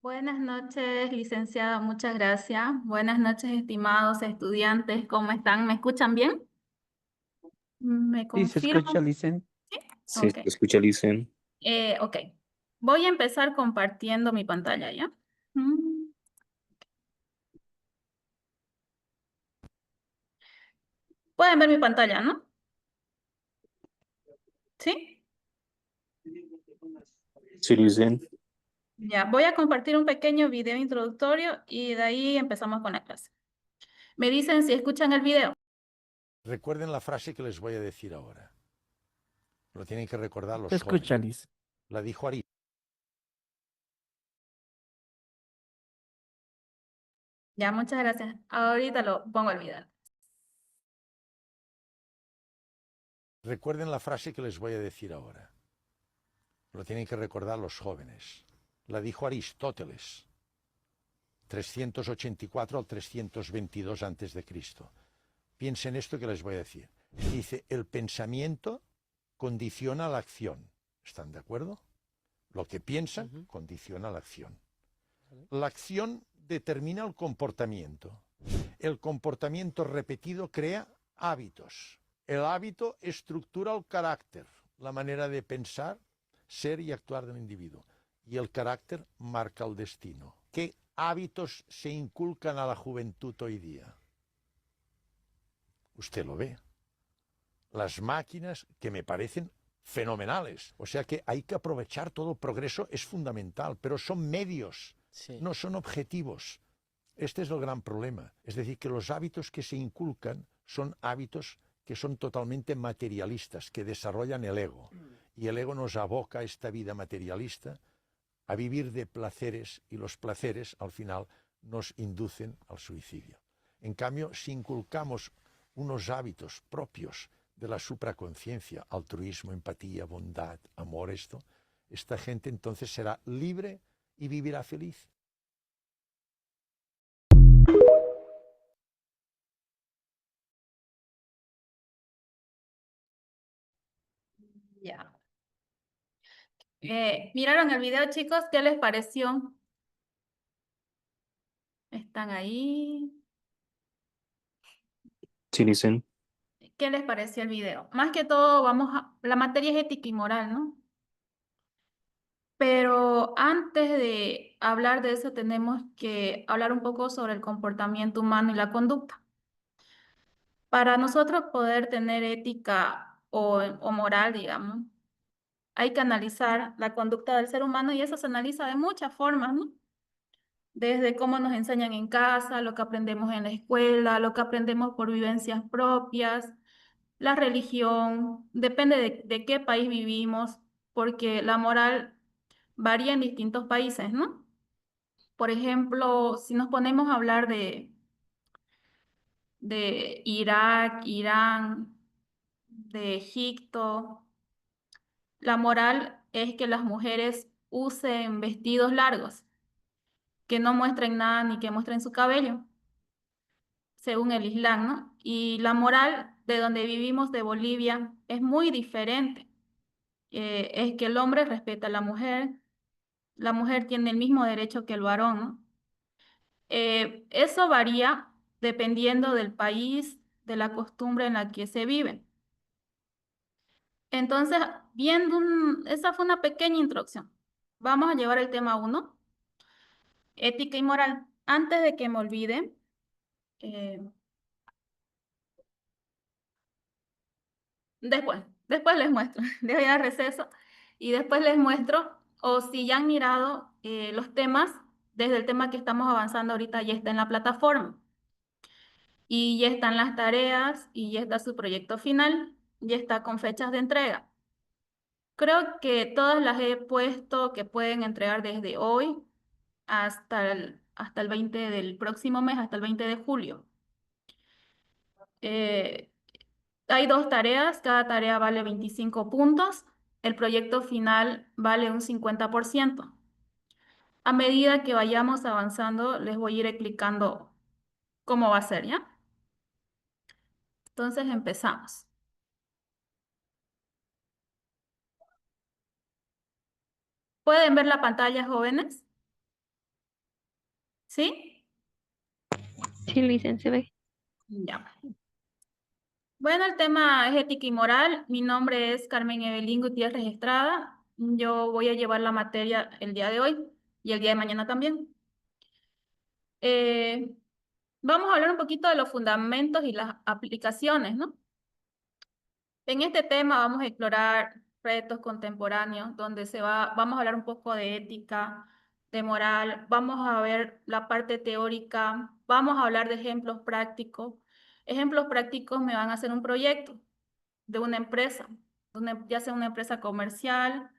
Buenas noches, licenciada, muchas gracias. Buenas noches, estimados estudiantes, ¿cómo están? ¿Me escuchan bien? ¿Me Sí, se escucha, confirman? Licen. Sí. Sí, Ok. se escucha, Licen. Ok. Voy a empezar compartiendo mi pantalla, ¿ya? Mm, Pueden ver mi pantalla, ¿no? ¿Sí? Sí, Licen. Ya, voy a compartir un pequeño video introductorio y de ahí empezamos con la clase. Me dicen si escuchan el video. Recuerden la frase que les voy a decir ahora. Lo tienen que recordar Se los escucha, jóvenes. Licen. La dijo Aristóteles. Ya, muchas gracias. Ahorita lo pongo el video. Recuerden la frase que les voy a decir ahora. Lo tienen que recordar los jóvenes. La dijo Aristóteles. 384 al 322 antes de Cristo. Piensen esto que les voy a decir. Dice, el pensamiento condiciona la acción. ¿Están de acuerdo? Lo que piensan condiciona la acción. La acción determina el comportamiento. El comportamiento repetido crea hábitos. El hábito estructura el carácter, la manera de pensar, ser y actuar del individuo. Y el carácter marca el destino. ¿Qué hábitos se inculcan a la juventud hoy día? Usted lo ve. Las máquinas que me parecen fenomenales. O sea que hay que aprovechar todo el progreso, es fundamental, pero son medios, no son objetivos. Este es el gran problema. Es decir, que los hábitos que se inculcan son hábitos que son totalmente materialistas, que desarrollan el ego. Y el ego nos aboca a esta vida materialista, a vivir de placeres, y los placeres al final nos inducen al suicidio. En cambio, si inculcamos unos hábitos propios de la supraconciencia, altruismo, empatía, bondad, amor, esta gente entonces será libre y vivirá feliz. Ya. ¿Miraron el video, chicos? ¿Qué les pareció? ¿Están ahí? Sí, Licen. ¿Qué les pareció el video? Más que todo, la materia es ética y moral, ¿no? Pero antes de hablar de eso, tenemos que hablar un poco sobre el comportamiento humano y la conducta. Para nosotros poder tener ética o moral, digamos, hay que analizar la conducta del ser humano y eso se analiza de muchas formas, ¿no? Desde cómo nos enseñan en casa, lo que aprendemos en la escuela, lo que aprendemos por vivencias propias, la religión, depende de qué país vivimos, porque la moral varía en distintos países, ¿no? Por ejemplo, si nos ponemos a hablar de Irak, Irán, de Egipto, la moral es que las mujeres usen vestidos largos, que no muestren nada ni que muestren su cabello, según el Islam, ¿no? Y la moral de donde vivimos, de Bolivia, es muy diferente. Es que el hombre respeta a la mujer tiene el mismo derecho que el varón, ¿no? Eso varía dependiendo del país, de la costumbre en la que se vive. Entonces, esa fue una pequeña introducción. Vamos a llevar el tema uno, ética y moral. Antes de que me olvide, eh, después les muestro, les voy a dar receso y después les muestro, o si ya han mirado los temas, desde el tema que estamos avanzando ahorita ya está en la plataforma y ya están las tareas y ya está su proyecto final, ya está con fechas de entrega. Creo que todas las he puesto que pueden entregar desde hoy hasta el 20 del próximo mes, hasta el 20 de julio. Eh, Hay dos tareas, cada tarea vale 25 puntos, el proyecto final vale un 50%. A medida que vayamos avanzando, les voy a ir explicando cómo va a ser, ¿ya? Entonces empezamos. ¿Pueden ver la pantalla, jóvenes? ¿Sí? Sí, Licen, se ve. Ya. Bueno, el tema es ética y moral. Mi nombre es Carmen Evelyn Gutiérrez Estrada. Yo voy a llevar la materia el día de hoy y el día de mañana también. Eh, Vamos a hablar un poquito de los fundamentos y las aplicaciones, ¿no? En este tema vamos a explorar retos contemporáneos, donde vamos a hablar un poco de ética, de moral, vamos a ver la parte teórica, vamos a hablar de ejemplos prácticos. Ejemplos prácticos me van a hacer un proyecto de una empresa, ya sea una empresa comercial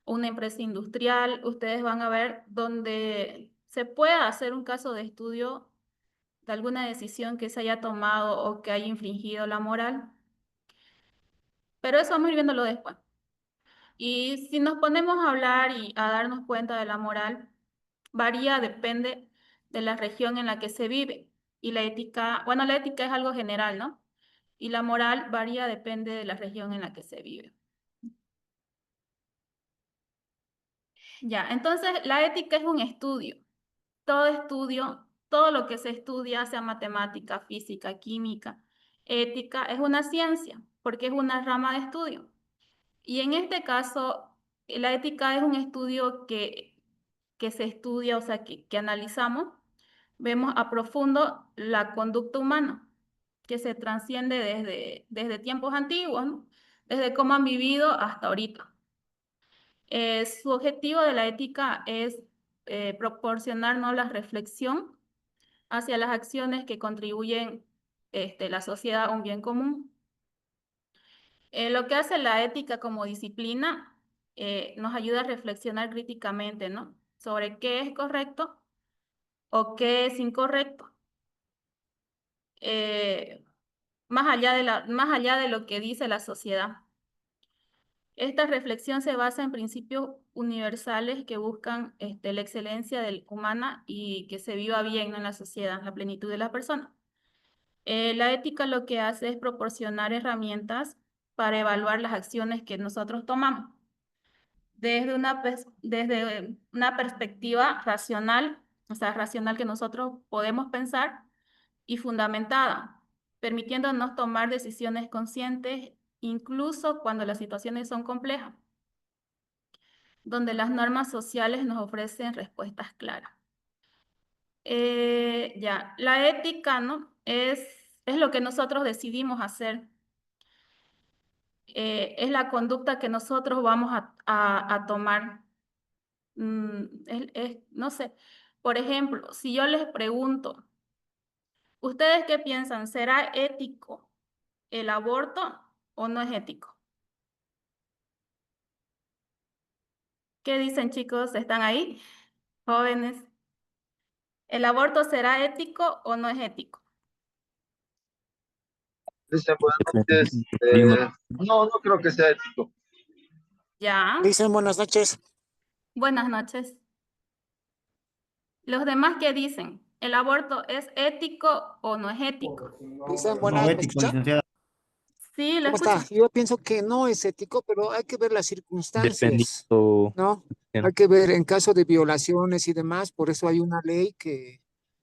o una empresa industrial. Ustedes van a ver donde se pueda hacer un caso de estudio de alguna decisión que se haya tomado o que haya infringido la moral. Pero eso vamos a ir viéndolo después. Y si nos ponemos a hablar y a darnos cuenta de la moral, varía, depende de la región en la que se vive. Y la ética, bueno, la ética es algo general, ¿no? Y la moral varía, depende de la región en la que se vive. Ya, entonces la ética es un estudio. Todo estudio, todo lo que se estudia, sea matemática, física, química, ética, es una ciencia, porque es una rama de estudio. Y en este caso, la ética es un estudio que se estudia, o sea, que analizamos, vemos a profundo la conducta humana, que se transciende desde tiempos antiguos, ¿no? Desde cómo han vivido hasta ahorita. Su objetivo de la ética es proporcionarnos la reflexión hacia las acciones que contribuyen la sociedad a un bien común. Lo que hace la ética como disciplina nos ayuda a reflexionar críticamente, ¿no? Sobre qué es correcto o qué es incorrecto. Eh, más allá de lo que dice la sociedad. Esta reflexión se basa en principios universales que buscan la excelencia humana y que se viva bien, ¿no?, en la sociedad, la plenitud de la persona. La ética lo que hace es proporcionar herramientas para evaluar las acciones que nosotros tomamos desde una perspectiva racional, o sea, racional que nosotros podemos pensar y fundamentada, permitiéndonos tomar decisiones conscientes incluso cuando las situaciones son complejas, donde las normas sociales nos ofrecen respuestas claras. Ya, la ética, ¿no? Es lo que nosotros decidimos hacer. Es la conducta que nosotros vamos a tomar. No sé, por ejemplo, si yo les pregunto, ¿ustedes qué piensan? ¿Será ético el aborto o no es ético? ¿Qué dicen, chicos? ¿Están ahí? Jóvenes. ¿El aborto será ético o no es ético? Cristian, buenas noches. Dependiendo. No creo que sea ético. Ya. Dicen buenas noches. Buenas noches. ¿Los demás qué dicen? ¿El aborto es ético o no es ético? Dicen No buenas, ¿me ético, escucha? licenciada. Sí, lo ¿Cómo escucho. está? Yo pienso que no es ético, pero hay que ver las circunstancias, Dependiendo. ¿no? Hay que ver en caso de violaciones y demás, por eso hay una ley que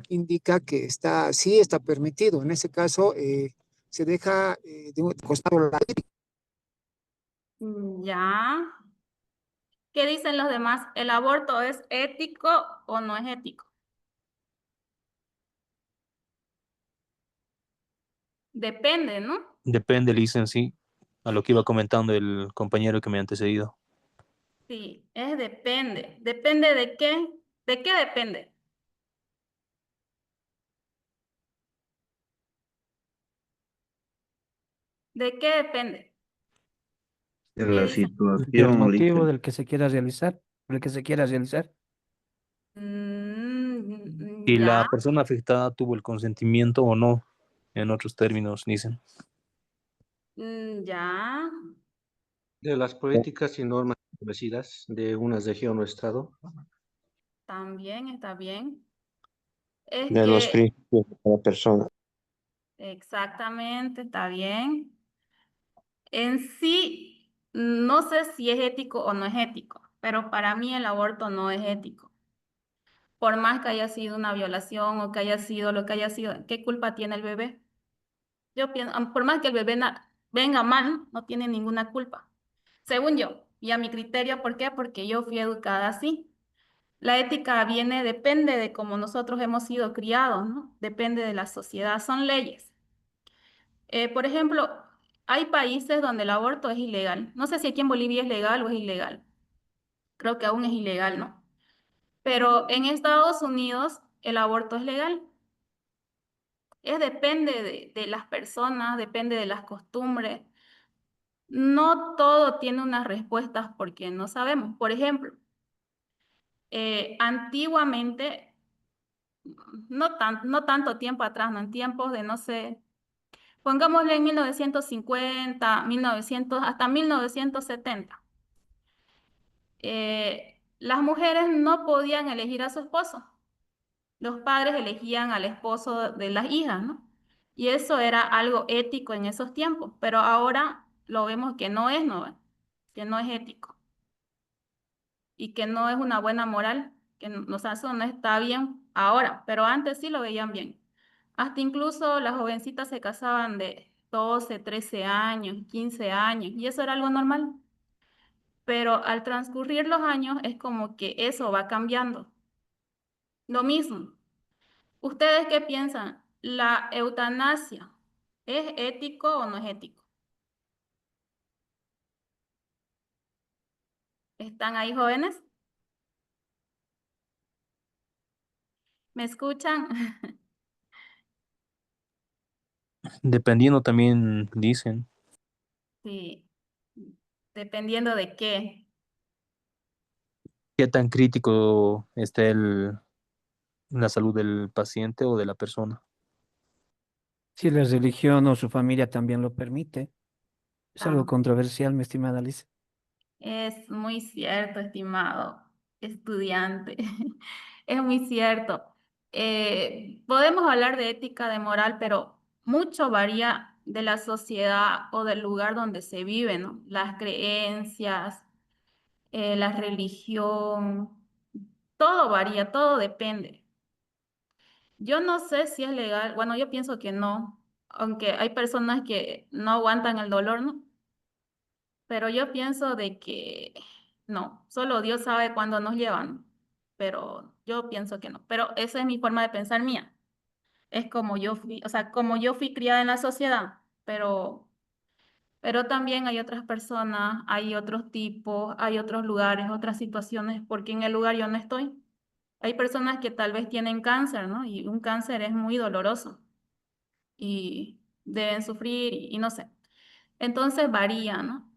indica que sí está permitido. En ese caso, se deja de costado la ley. Ya. ¿Qué dicen los demás? ¿El aborto es ético o no es ético? Depende, ¿no? Depende, dicen, sí, a lo que iba comentando el compañero que me ha antecedido. Sí, es depende. ¿Depende de qué? ¿De qué depende? ¿De qué depende? De ¿Qué la dicen? Del situación, motivo Lice. del que se quiera realizar, por el que se quiera realizar. Si la Ya, persona afectada tuvo el consentimiento o no, en otros términos, dicen. ya, De las políticas y normas establecidas de una región o estado. también está bien. Es De los que principios de cada persona. exactamente está bien. En sí, no sé si es ético o no es ético, pero para mí el aborto no es ético. por más que haya sido una violación o que haya sido lo que haya sido, ¿qué culpa tiene el bebé? Yo pienso, por más que el bebé venga mal, no tiene ninguna culpa. Según yo, y a mi criterio, ¿por qué? Porque yo fui educada así. La ética depende de cómo nosotros hemos sido criados, ¿no? Depende de la sociedad, son leyes. Por ejemplo, hay países donde el aborto es ilegal. No sé si aquí en Bolivia es legal o es ilegal. Creo que aún es ilegal, ¿no? Pero en Estados Unidos el aborto es legal. Depende de las personas, depende de las costumbres. No todo tiene unas respuestas porque no sabemos. Por ejemplo, antiguamente, no tanto tiempo atrás, no en tiempos de, no sé, pongámosle en 1950, 1900, hasta 1970, las mujeres no podían elegir a su esposo. Los padres elegían al esposo de las hijas, ¿no? Y eso era algo ético en esos tiempos, pero ahora lo vemos que no es, ¿no? Que no es ético y que no es una buena moral, que no, o sea, eso no está bien ahora, pero antes sí lo veían bien. Hasta incluso las jovencitas se casaban de 12, 13 años, 15 años, y eso era algo normal. Pero al transcurrir los años es como que eso va cambiando. Lo mismo. ¿Ustedes qué piensan? ¿La eutanasia es ético o no es ético? ¿Están ahí jóvenes? ¿Me escuchan? Dependiendo también, dicen, Sí, dependiendo de qué. qué tan crítico esté la salud del paciente o de la persona. Si la religión o su familia también lo permite. Es algo Ah, controversial, mi estimada Alice. es muy cierto, estimado estudiante. Es muy cierto. Podemos hablar de ética, de moral, pero mucho varía de la sociedad o del lugar donde se vive, ¿no? Las creencias, la religión, todo varía, todo depende. Yo no sé si es legal, bueno, yo pienso que no, aunque hay personas que no aguantan el dolor, ¿no? Pero yo pienso de que no, solo Dios sabe cuándo nos llevan, pero yo pienso que no. Pero esa es mi forma de pensar mía. Es como yo fui, o sea, como yo fui criada en la sociedad, pero también hay otras personas, hay otros tipos, hay otros lugares, otras situaciones, porque en el lugar yo no estoy. Hay personas que tal vez tienen cáncer, ¿no? Y un cáncer es muy doloroso y deben sufrir y no sé. Entonces varía, ¿no?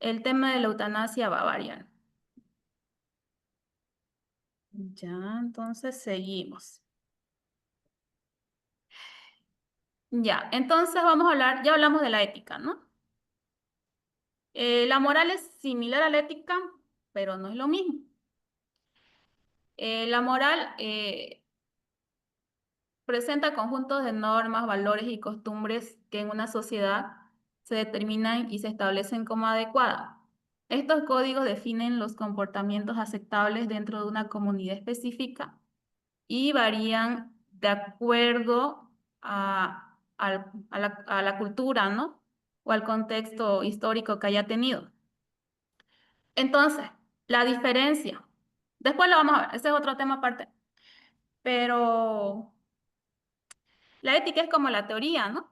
El tema de la eutanasia va a variar. Ya, entonces seguimos. Ya, entonces vamos a hablar, ya hablamos de la ética, ¿no? La moral es similar a la ética, pero no es lo mismo. La moral presenta conjuntos de normas, valores y costumbres que en una sociedad se determinan y se establecen como adecuadas. Estos códigos definen los comportamientos aceptables dentro de una comunidad específica y varían de acuerdo a la cultura, ¿no? O al contexto histórico que haya tenido. Entonces, la diferencia. Después lo vamos a ver, ese es otro tema aparte. Pero la ética es como la teoría, ¿no?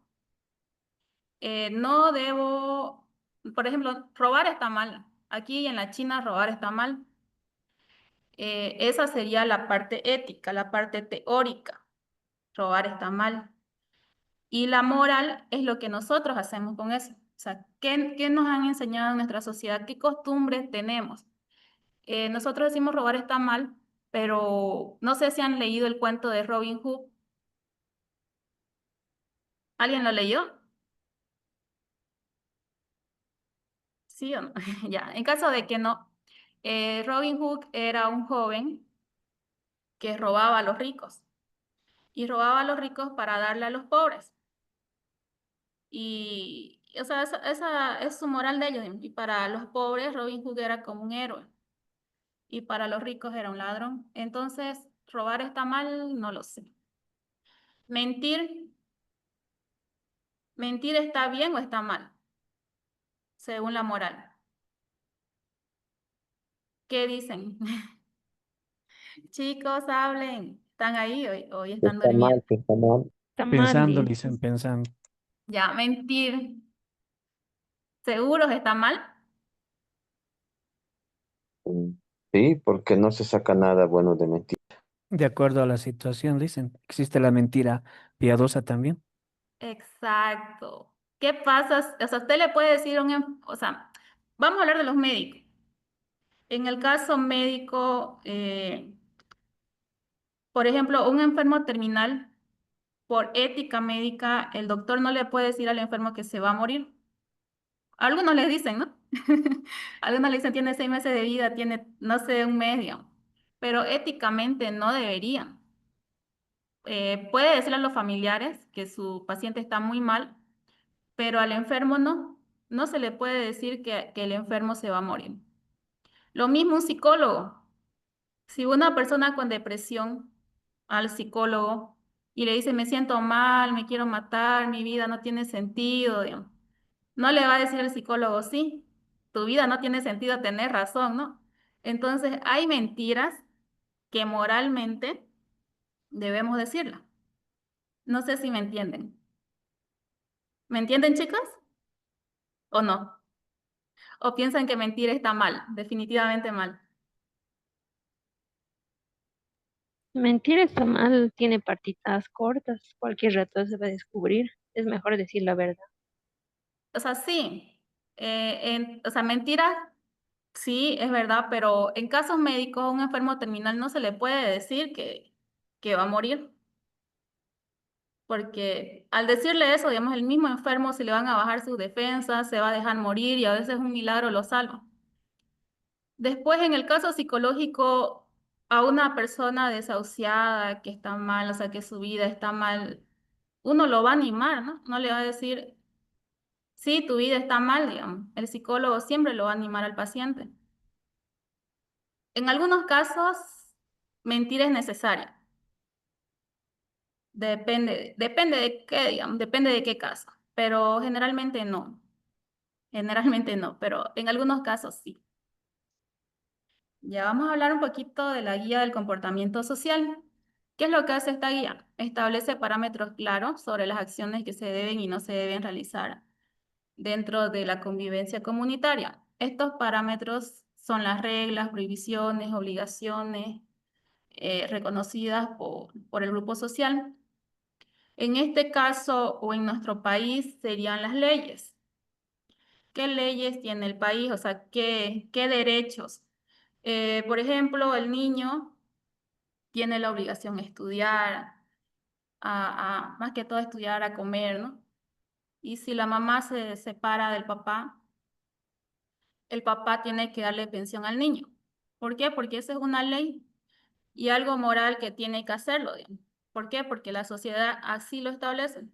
No debo, por ejemplo, robar está mal. Aquí en la China robar está mal. Esa sería la parte ética, la parte teórica. Robar está mal. Y la moral es lo que nosotros hacemos con eso. O sea, ¿qué nos han enseñado en nuestra sociedad? ¿Qué costumbres tenemos? Nosotros decimos robar está mal, pero no sé si han leído el cuento de Robin Hood. ¿Alguien lo leyó? ¿Sí o no? Ya, en caso de que no, Robin Hood era un joven que robaba a los ricos y robaba a los ricos para darle a los pobres. Y, o sea, esa es su moral de ellos. Y para los pobres, Robin Hood era como un héroe y para los ricos era un ladrón. Entonces, ¿Robar está mal? No lo sé. ¿Mentir? ¿Mentir está bien o está mal? Según la moral. ¿Qué dicen? Chicos, hablen. ¿Están ahí o ya están Está durmiendo? mal, que está mal. Está mal, Pensando, dice. dicen, pensando. Ya, mentir. ¿Seguros está mal? Mm, sí, porque no se saca nada bueno de mentir. De acuerdo a la situación, dicen. Existe la mentira piadosa también. Exacto. ¿Qué pasa? O sea, usted le puede decir o sea, vamos a hablar de los médicos. En el caso médico, por ejemplo, un enfermo terminal, por ética médica, el doctor no le puede decir al enfermo que se va a morir. Algunos le dicen, ¿no? Algunos le dicen, tiene 6 meses de vida, tiene, no sé, un mes, digamos. Pero éticamente no deberían. Puede decirle a los familiares que su paciente está muy mal, pero al enfermo no. No se le puede decir que el enfermo se va a morir. Lo mismo un psicólogo. Si una persona con depresión al psicólogo y le dice, me siento mal, me quiero matar, mi vida no tiene sentido, digamos, no le va a decir el psicólogo, sí, tu vida no tiene sentido, tenés razón, ¿no? Entonces, hay mentiras que moralmente debemos decirlas. No sé si me entienden. ¿Me entienden, chicos? ¿O no? ¿O piensan que mentir está mal? Definitivamente mal. Mentir está mal, tiene partitas cortas, cualquier rato se va a descubrir. Es mejor decir la verdad. O sea, sí. O sea, mentiras, sí, es verdad, pero en casos médicos, a un enfermo terminal no se le puede decir que va a morir. Porque al decirle eso, digamos, el mismo enfermo se le van a bajar sus defensas, se va a dejar morir y a veces un milagro lo salva. Después, en el caso psicológico, a una persona desahuciada que está mal, o sea, que su vida está mal, uno lo va a animar, ¿no? No le va a decir, sí, tu vida está mal, digamos. El psicólogo siempre lo va a animar al paciente. En algunos casos, mentir es necesaria. Depende de qué, digamos, depende de qué caso, pero generalmente no. Generalmente no, pero en algunos casos sí. Ya vamos a hablar un poquito de la guía del comportamiento social. ¿Qué es lo que hace esta guía? Establece parámetros claros sobre las acciones que se deben y no se deben realizar dentro de la convivencia comunitaria. Estos parámetros son las reglas, prohibiciones, obligaciones reconocidas por el grupo social. En este caso o en nuestro país serían las leyes. ¿Qué leyes tiene el país? O sea, ¿qué derechos? Por ejemplo, el niño tiene la obligación de estudiar, más que todo estudiar, a comer, ¿no? Y si la mamá se separa del papá, el papá tiene que darle pensión al niño. ¿Por qué? Porque esa es una ley y algo moral que tiene que hacerlo, digamos. ¿Por qué? Porque la sociedad así lo establece.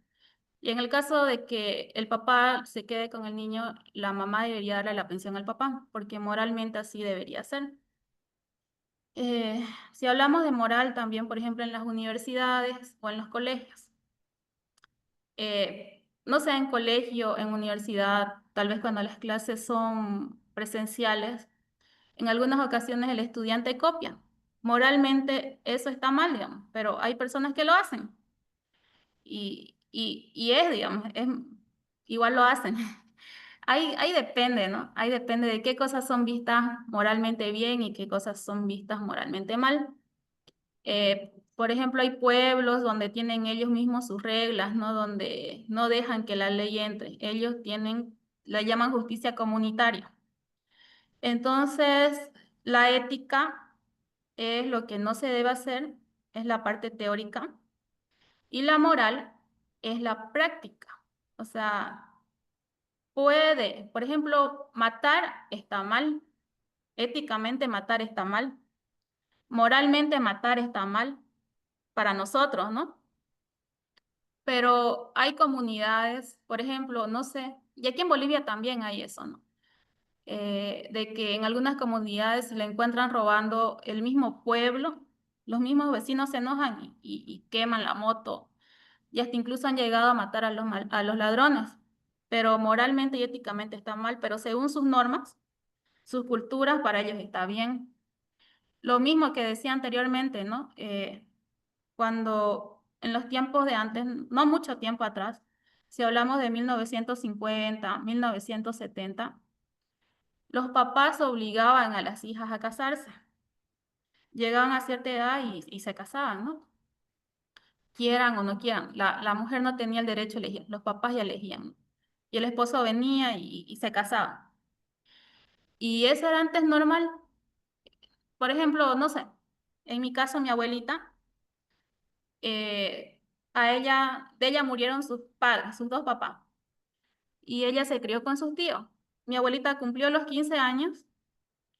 Y en el caso de que el papá se quede con el niño, la mamá debería darle la pensión al papá, porque moralmente así debería ser. Si hablamos de moral también, por ejemplo, en las universidades o en los colegios. No sé, en colegio, en universidad, tal vez cuando las clases son presenciales, en algunas ocasiones el estudiante copia. Moralmente eso está mal, digamos, pero hay personas que lo hacen. Y es, digamos, igual lo hacen. Ahí depende, ¿no? Ahí depende de qué cosas son vistas moralmente bien y qué cosas son vistas moralmente mal. Por ejemplo, hay pueblos donde tienen ellos mismos sus reglas, ¿no? Donde no dejan que la ley entre. Ellos tienen, la llaman justicia comunitaria. Entonces, la ética es lo que no se debe hacer, es la parte teórica, y la moral es la práctica. O sea, puede, por ejemplo, matar está mal, éticamente matar está mal, moralmente matar está mal para nosotros, ¿no? Pero hay comunidades, por ejemplo, no sé, y aquí en Bolivia también hay eso, ¿no? De que en algunas comunidades se le encuentran robando el mismo pueblo Los mismos vecinos se enojan y queman la moto y hasta incluso han llegado a matar a a los ladrones. Pero moralmente y éticamente está mal, pero según sus normas, sus culturas, para ellos está bien. Lo mismo que decía anteriormente, ¿no? Cuando en los tiempos de antes, no mucho tiempo atrás, si hablamos de 1950, 1970, los papás obligaban a las hijas a casarse. Llegaban a cierta edad y se casaban, ¿no? Quieran o no quieran. La mujer no tenía el derecho a elegir, los papás ya elegían. Y el esposo venía y se casaba. Y eso era antes normal. Por ejemplo, no sé, en mi caso, mi abuelita, de ella murieron sus padres, sus dos papás, y ella se crió con sus tíos. Mi abuelita cumplió los 15 años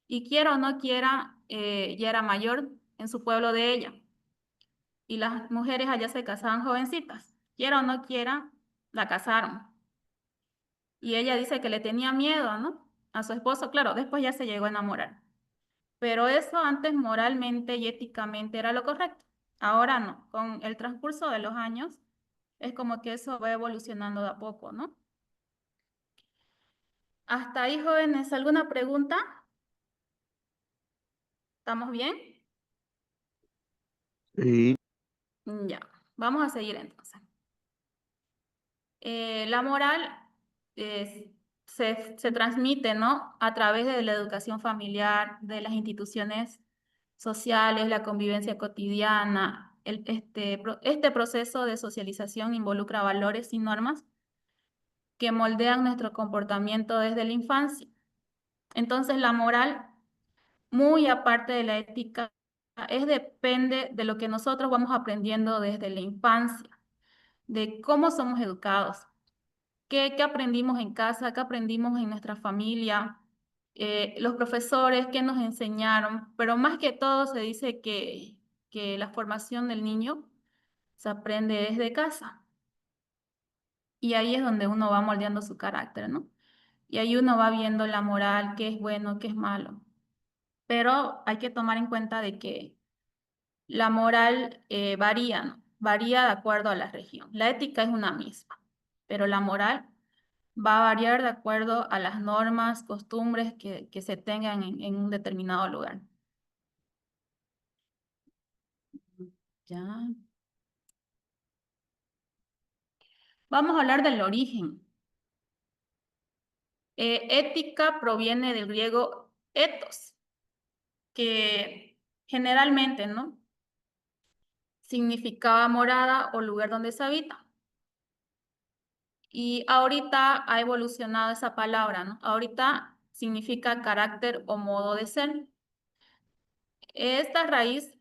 y quiera o no quiera, ya era mayor en su pueblo de ella. Y las mujeres allá se casaban jovencitas. Quiera o no quiera, la casaron. Y ella dice que le tenía miedo, ¿no? A su esposo, claro, después ya se llegó a enamorar. Pero eso antes moralmente y éticamente era lo correcto. Ahora no. Con el transcurso de los años, es como que eso va evolucionando de a poco, ¿no? Hasta ahí, jóvenes, ¿alguna pregunta? ¿Estamos bien? Y Ya, vamos a seguir entonces. La moral se transmite, ¿no? A través de la educación familiar, de las instituciones sociales, la convivencia cotidiana. Este proceso de socialización involucra valores y normas que moldean nuestro comportamiento desde la infancia. Entonces, la moral, muy aparte de la ética, depende de lo que nosotros vamos aprendiendo desde la infancia, de cómo somos educados. ¿Qué aprendimos en casa? ¿Qué aprendimos en nuestra familia? Los profesores, ¿qué nos enseñaron? Pero más que todo se dice que la formación del niño se aprende desde casa. Y ahí es donde uno va moldeando su carácter, ¿no? Y ahí uno va viendo la moral, qué es bueno, qué es malo. Pero hay que tomar en cuenta de que la moral varía, ¿no? Varía de acuerdo a la región. La ética es una misma, pero la moral va a variar de acuerdo a las normas, costumbres que se tengan en un determinado lugar. Ya. Vamos a hablar del origen. Ética proviene del griego ethos, que generalmente, ¿no? Significaba morada o lugar donde se habita. Y ahorita ha evolucionado esa palabra, ¿no? Ahorita significa carácter o modo de ser. Esta raíz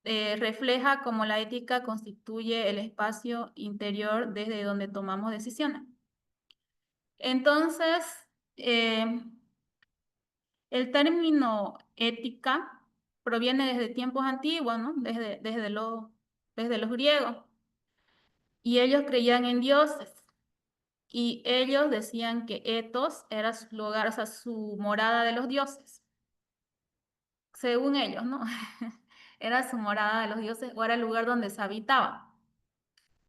refleja cómo la ética constituye el espacio interior desde donde tomamos decisiones. Entonces, el término ética proviene desde tiempos antiguos, ¿no? Desde los griegos. Y ellos creían en dioses. Y ellos decían que Etos era su lugar, o sea, su morada de los dioses. Según ellos, ¿no? Era su morada de los dioses o era el lugar donde se habitaba.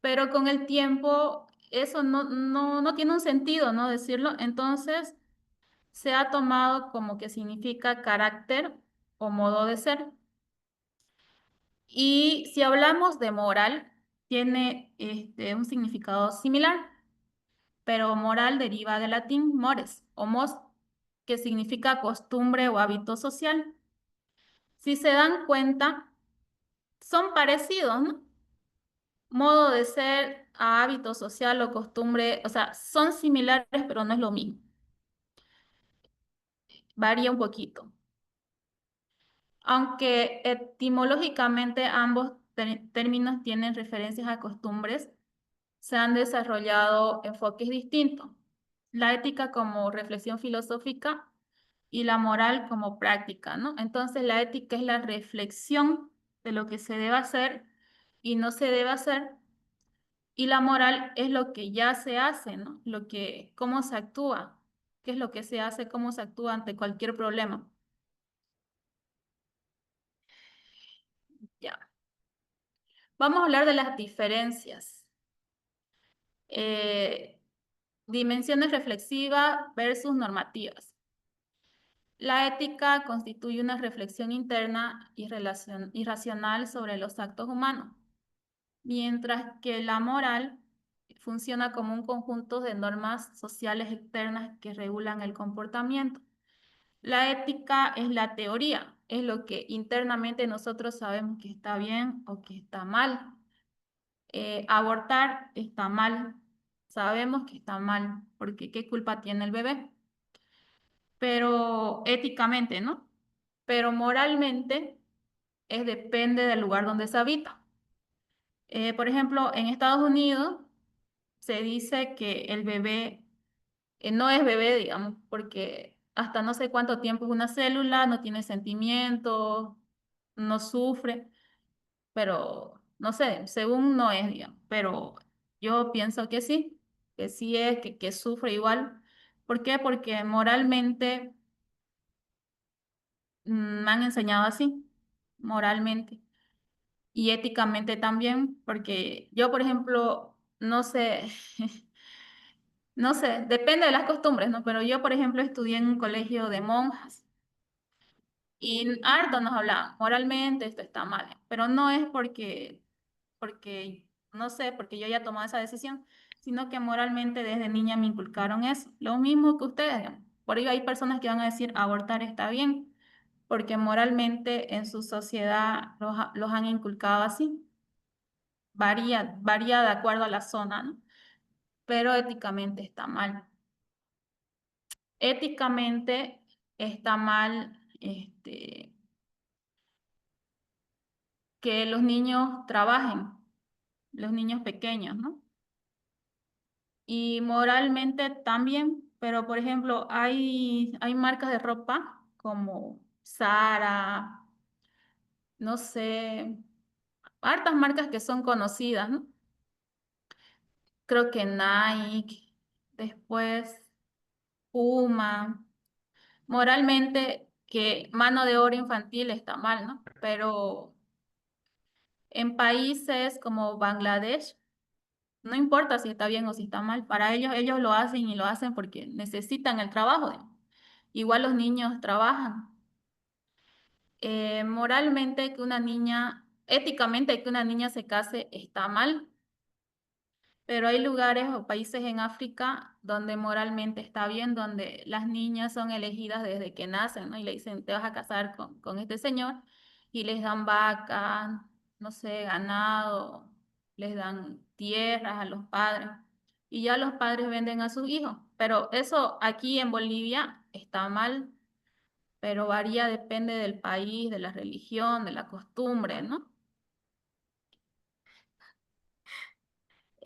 Pero con el tiempo eso no tiene un sentido, ¿no? Decirlo. Entonces se ha tomado como que significa carácter o modo de ser. Y si hablamos de moral, tiene un significado similar, pero moral deriva del latín mores o mos, que significa costumbre o hábito social. Si se dan cuenta, son parecidos, ¿no? Modo de ser a hábito social o costumbre, o sea, son similares, pero no es lo mismo. Varía un poquito. Aunque etimológicamente ambos términos tienen referencias a costumbres, se han desarrollado enfoques distintos. La ética como reflexión filosófica y la moral como práctica, ¿no? Entonces la ética es la reflexión de lo que se debe hacer y no se debe hacer, y la moral es lo que ya se hace, ¿no? Cómo se actúa, qué es lo que se hace, cómo se actúa ante cualquier problema. Vamos a hablar de las diferencias. Dimensiones reflexivas versus normativas. La ética constituye una reflexión interna y racional sobre los actos humanos, mientras que la moral funciona como un conjunto de normas sociales externas que regulan el comportamiento. La ética es la teoría, es lo que internamente nosotros sabemos que está bien o que está mal. Abortar está mal, sabemos que está mal, porque ¿qué culpa tiene el bebé? Pero éticamente, ¿no? Pero moralmente depende del lugar donde se habita. Por ejemplo, en Estados Unidos se dice que el bebé no es bebé, digamos, porque hasta no sé cuánto tiempo es una célula, no tiene sentimientos, no sufre, pero no sé, según no es, digamos, pero yo pienso que sí es, que sufre igual. ¿Por qué? Porque moralmente me han enseñado así, moralmente. Y éticamente también, porque yo, por ejemplo, no sé, no sé, depende de las costumbres, ¿no? Pero yo, por ejemplo, estudié en un colegio de monjas y harto nos hablaban, moralmente esto está mal, pero no es porque, no sé, porque yo ya tomado esa decisión, sino que moralmente desde niña me inculcaron eso, lo mismo que ustedes, digamos. Por ello hay personas que van a decir abortar está bien, porque moralmente en su sociedad los han inculcado así. Varía de acuerdo a la zona, ¿no? Pero éticamente está mal. Éticamente está mal que los niños trabajen, los niños pequeños, ¿no? Y moralmente también, pero por ejemplo, hay marcas de ropa como Zara, no sé, hartas marcas que son conocidas, ¿no? Creo que Nike, después Puma. Moralmente que mano de obra infantil está mal, ¿no? Pero en países como Bangladesh, no importa si está bien o si está mal, para ellos lo hacen y lo hacen porque necesitan el trabajo, digamos. Igual los niños trabajan. Moralmente que una niña, éticamente que una niña se case está mal, pero hay lugares o países en África donde moralmente está bien, donde las niñas son elegidas desde que nacen, ¿no? Y le dicen, te vas a casar con este señor, y les dan vacas, no sé, ganado, les dan tierras a los padres, y ya los padres venden a sus hijos. Pero eso aquí en Bolivia está mal, pero varía, depende del país, de la religión, de la costumbre, ¿no?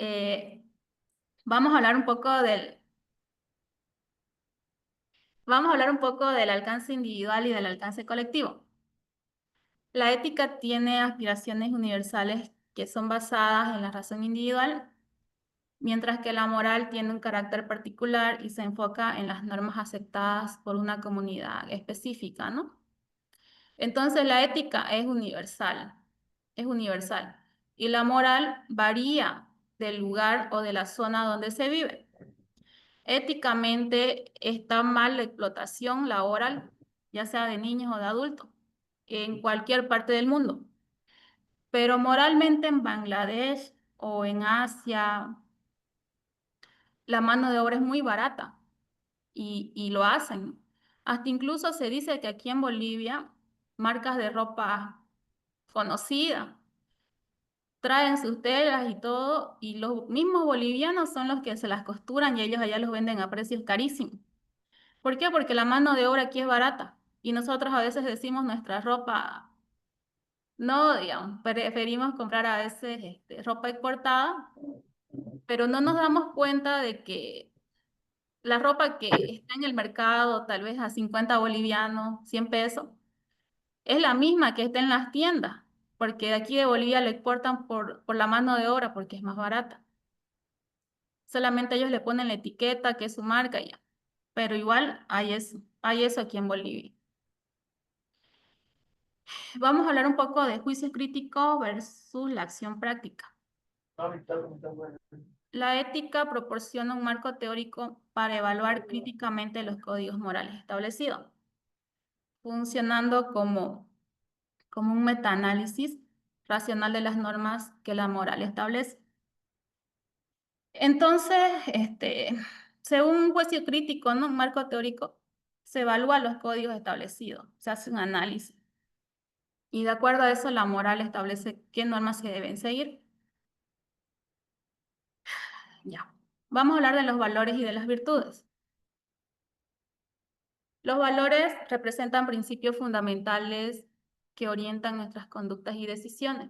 Eh, vamos a hablar un poco Vamos a hablar un poco del alcance individual y del alcance colectivo. La ética tiene aspiraciones universales que son basadas en la razón individual, mientras que la moral tiene un carácter particular y se enfoca en las normas aceptadas por una comunidad específica, ¿no? Entonces la ética es universal, y la moral varía del lugar o de la zona donde se vive. Éticamente está mal la explotación laboral, ya sea de niños o de adultos, en cualquier parte del mundo. Pero moralmente en Bangladesh o en Asia, la mano de obra es muy barata y lo hacen. Hasta incluso se dice que aquí en Bolivia, marcas de ropa conocidas traen sus telas y todo, y los mismos bolivianos son los que se las costuran y ellos allá los venden a precios carísimos. ¿Por qué? Porque la mano de obra aquí es barata y nosotros a veces decimos nuestra ropa, no, digamos, preferimos comprar a veces ropa exportada, pero no nos damos cuenta de que la ropa que está en el mercado, tal vez a 50 bolivianos, 100 pesos, es la misma que está en las tiendas, porque de aquí de Bolivia lo exportan por la mano de obra porque es más barata. Solamente ellos le ponen la etiqueta, que es su marca y ya. Pero igual hay eso aquí en Bolivia. Vamos a hablar un poco de juicio crítico versus la acción práctica. La ética proporciona un marco teórico para evaluar críticamente los códigos morales establecidos, funcionando como un metaanálisis racional de las normas que la moral establece. Entonces, según un juicio crítico, ¿no? Un marco teórico, se evalúan los códigos establecidos, se hace un análisis. Y de acuerdo a eso, la moral establece qué normas se deben seguir. Ya. Vamos a hablar de los valores y de las virtudes. Los valores representan principios fundamentales que orientan nuestras conductas y decisiones.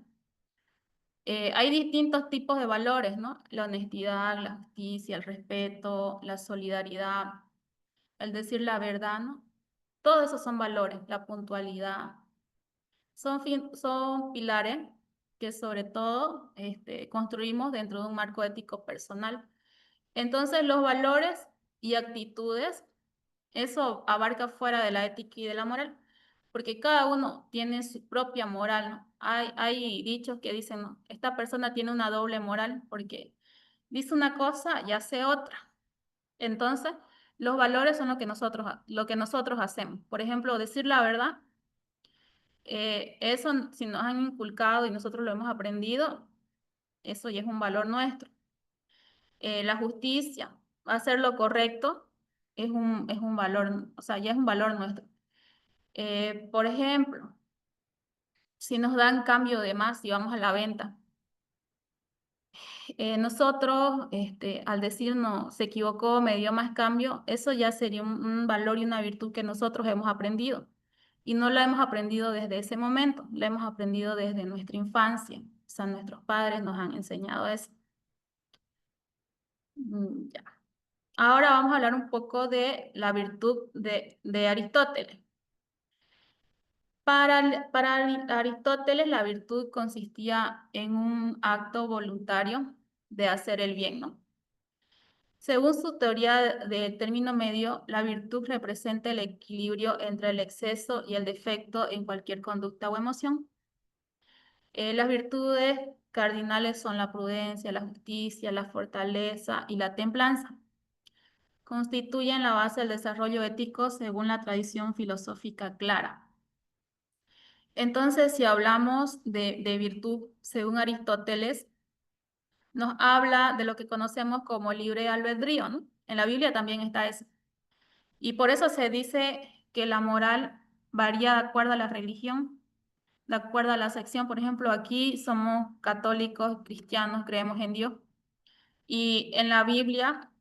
Hay distintos tipos de valores, ¿no? La honestidad, la justicia, el respeto, la solidaridad, el decir la verdad, ¿no? Todos esos son valores, la puntualidad. Son pilares que sobre todo construimos dentro de un marco ético personal. Entonces, los valores y actitudes, eso abarca fuera de la ética y de la moral, porque cada uno tiene su propia moral, ¿no? Hay dichos que dicen, no, esta persona tiene una doble moral porque dice una cosa y hace otra. Entonces, los valores son lo que nosotros hacemos. Por ejemplo, decir la verdad, eso si nos han inculcado y nosotros lo hemos aprendido, eso ya es un valor nuestro. La justicia, hacer lo correcto, es un valor, o sea, ya es un valor nuestro. Por ejemplo, si nos dan cambio de más y vamos a la venta, nosotros, al decirnos, se equivocó, me dio más cambio, eso ya sería un valor y una virtud que nosotros hemos aprendido. Y no lo hemos aprendido desde ese momento, lo hemos aprendido desde nuestra infancia. O sea, nuestros padres nos han enseñado eso. Ya. Ahora vamos a hablar un poco de la virtud de Aristóteles. Para Aristóteles, la virtud consistía en un acto voluntario de hacer el bien, ¿no? Según su teoría del término medio, la virtud representa el equilibrio entre el exceso y el defecto en cualquier conducta o emoción. Las virtudes cardinales son la prudencia, la justicia, la fortaleza y la templanza. Constituyen la base del desarrollo ético según la tradición filosófica clara. Entonces, si hablamos de virtud, según Aristóteles, nos habla de lo que conocemos como libre albedrío, ¿no? En la Biblia también está eso. Y por eso se dice que la moral varía de acuerdo a la religión, de acuerdo a la sección. Por ejemplo, aquí somos católicos, cristianos, creemos en Dios. Y en la Biblia,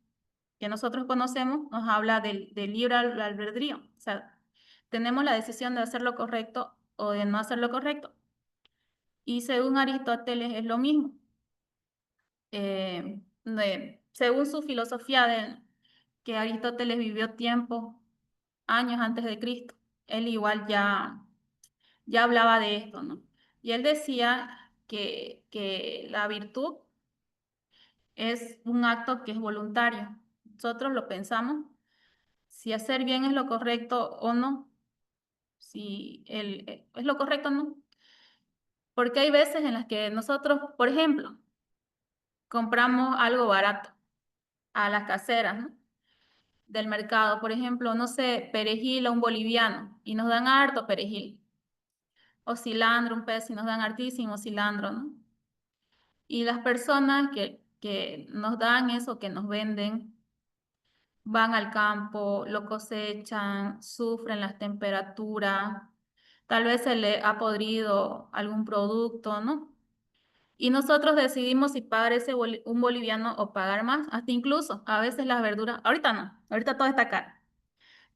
que nosotros conocemos, nos habla del libre albedrío. O sea, tenemos la decisión de hacer lo correcto o de no hacer lo correcto. Y según Aristóteles es lo mismo. Según su filosofía de que Aristóteles vivió tiempo, años antes de Cristo, él igual ya hablaba de esto, ¿no? Y él decía que la virtud es un acto que es voluntario. Nosotros lo pensamos, si hacer bien es lo correcto o no, si es lo correcto o no. Porque hay veces en las que nosotros, por ejemplo, compramos algo barato a las caseras, ¿no? Del mercado, por ejemplo, no sé, perejil a un boliviano y nos dan harto perejil. O cilantro, un peso y nos dan hartísimo cilantro, ¿no? Y las personas que nos dan eso, que nos venden, van al campo, lo cosechan, sufren las temperaturas, tal vez se le ha podrido algún producto, ¿no? Y nosotros decidimos si pagar un boliviano o pagar más, hasta incluso a veces las verduras, ahorita no, ahorita todo está caro,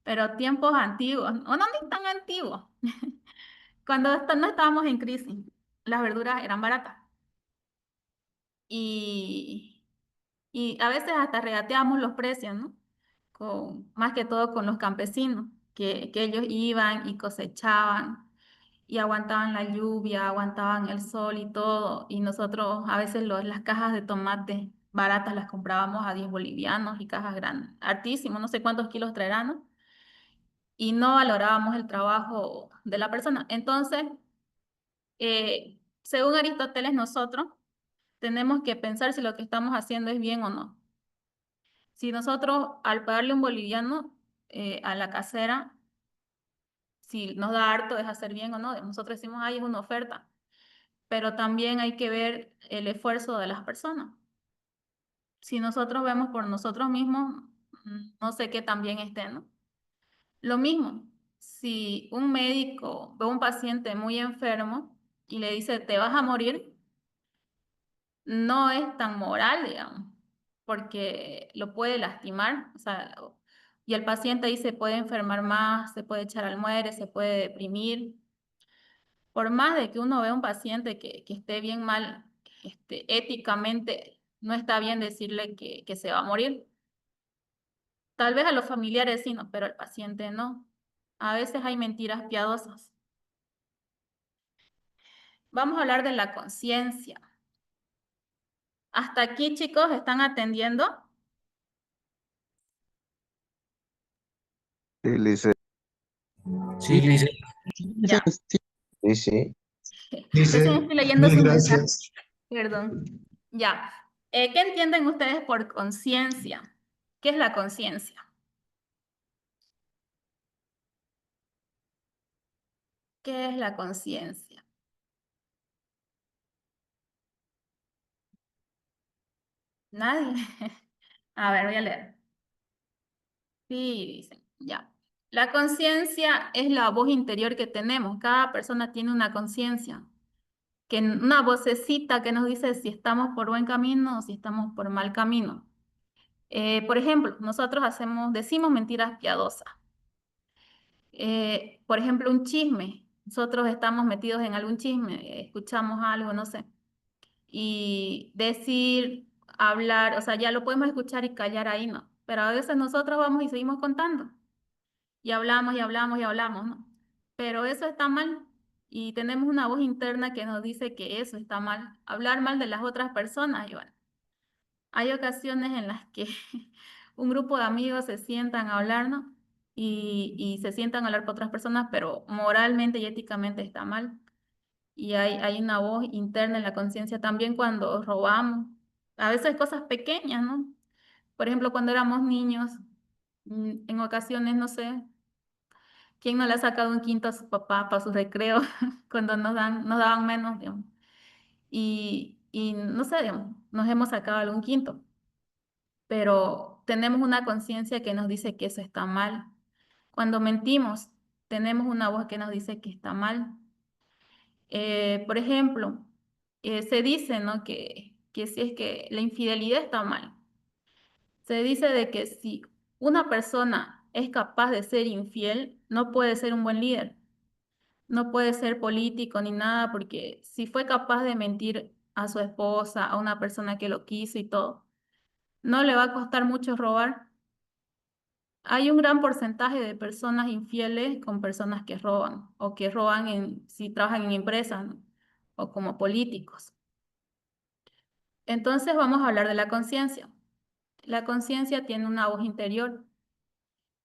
pero tiempos antiguos, o no ni tan antiguos, cuando no estábamos en crisis, las verduras eran baratas. Y, y a veces hasta regateamos los precios, ¿no? Más que todo con los campesinos, que ellos iban y cosechaban y aguantaban la lluvia, aguantaban el sol y todo. Y nosotros a veces las cajas de tomate baratas las comprábamos a 10 bolivianos y cajas grandes, hartísimo, no sé cuántos kilos traerán, ¿no? Y no valorábamos el trabajo de la persona. Entonces, Según Aristóteles, nosotros tenemos que pensar si lo que estamos haciendo es bien o no. Si nosotros al pagarle un boliviano a la casera, si nos da harto es hacer bien o no. Nosotros decimos, ay, es una oferta. Pero también hay que ver el esfuerzo de las personas. Si nosotros vemos por nosotros mismos, no sé qué tan bien esté, ¿no? Lo mismo, si un médico ve a un paciente muy enfermo y le dice, te vas a morir, no es tan moral, digamos, porque lo puede lastimar, o sea, y el paciente ahí se puede enfermar más, se puede echar al muere, se puede deprimir. Por más de que uno vea un paciente que esté bien mal, éticamente no está bien decirle que se va a morir. Tal vez a los familiares sí, no, pero al paciente no. A veces hay mentiras piadosas. Vamos a hablar de la conciencia. Hasta aquí, chicos, ¿están atendiendo? Sí, Lice. Sí, Lice. Ya. Sí, sí. Recién Lice, estoy leyendo mil sus mensajes. gracias. Perdón. Ya. ¿Qué entienden ustedes por conciencia? ¿Qué es la conciencia? ¿Qué es la conciencia? ¿Nadie? A ver, voy a leer. Sí, dicen, ya. La conciencia es la voz interior que tenemos. Cada persona tiene una conciencia, una vocecita que nos dice si estamos por buen camino o si estamos por mal camino. Por ejemplo, nosotros decimos mentiras piadosas. Por ejemplo, un chisme. Nosotros estamos metidos en algún chisme, escuchamos algo, no sé. Y decir, hablar, o sea, ya lo podemos escuchar y callar ahí, ¿no? Pero a veces nosotros vamos y seguimos contando. Y hablamos y hablamos y hablamos, ¿no? Pero eso está mal. Y tenemos una voz interna que nos dice que eso está mal. Hablar mal de las otras personas, y bueno, hay ocasiones en las que un grupo de amigos se sientan a hablar, ¿no? Y se sientan a hablar por otras personas, pero moralmente y éticamente está mal. Y hay una voz interna en la conciencia también cuando robamos. A veces cosas pequeñas, ¿no? Por ejemplo, cuando éramos niños, en ocasiones, no sé, ¿quién no le ha sacado un quinto a su papá para su recreo cuando nos daban menos, digamos? Y no sé, digamos, nos hemos sacado algún quinto, pero tenemos una conciencia que nos dice que eso está mal. Cuando mentimos, tenemos una voz que nos dice que está mal. Por ejemplo, se dice, ¿no? que si es que la infidelidad está mal. Se dice de que si una persona es capaz de ser infiel, no puede ser un buen líder. No puede ser político ni nada, porque si fue capaz de mentir a su esposa, a una persona que lo quiso y todo, no le va a costar mucho robar. Hay un gran porcentaje de personas infieles con personas que roban o que roban si trabajan en empresas, ¿no? O como políticos. Entonces vamos a hablar de la conciencia. La conciencia tiene una voz interior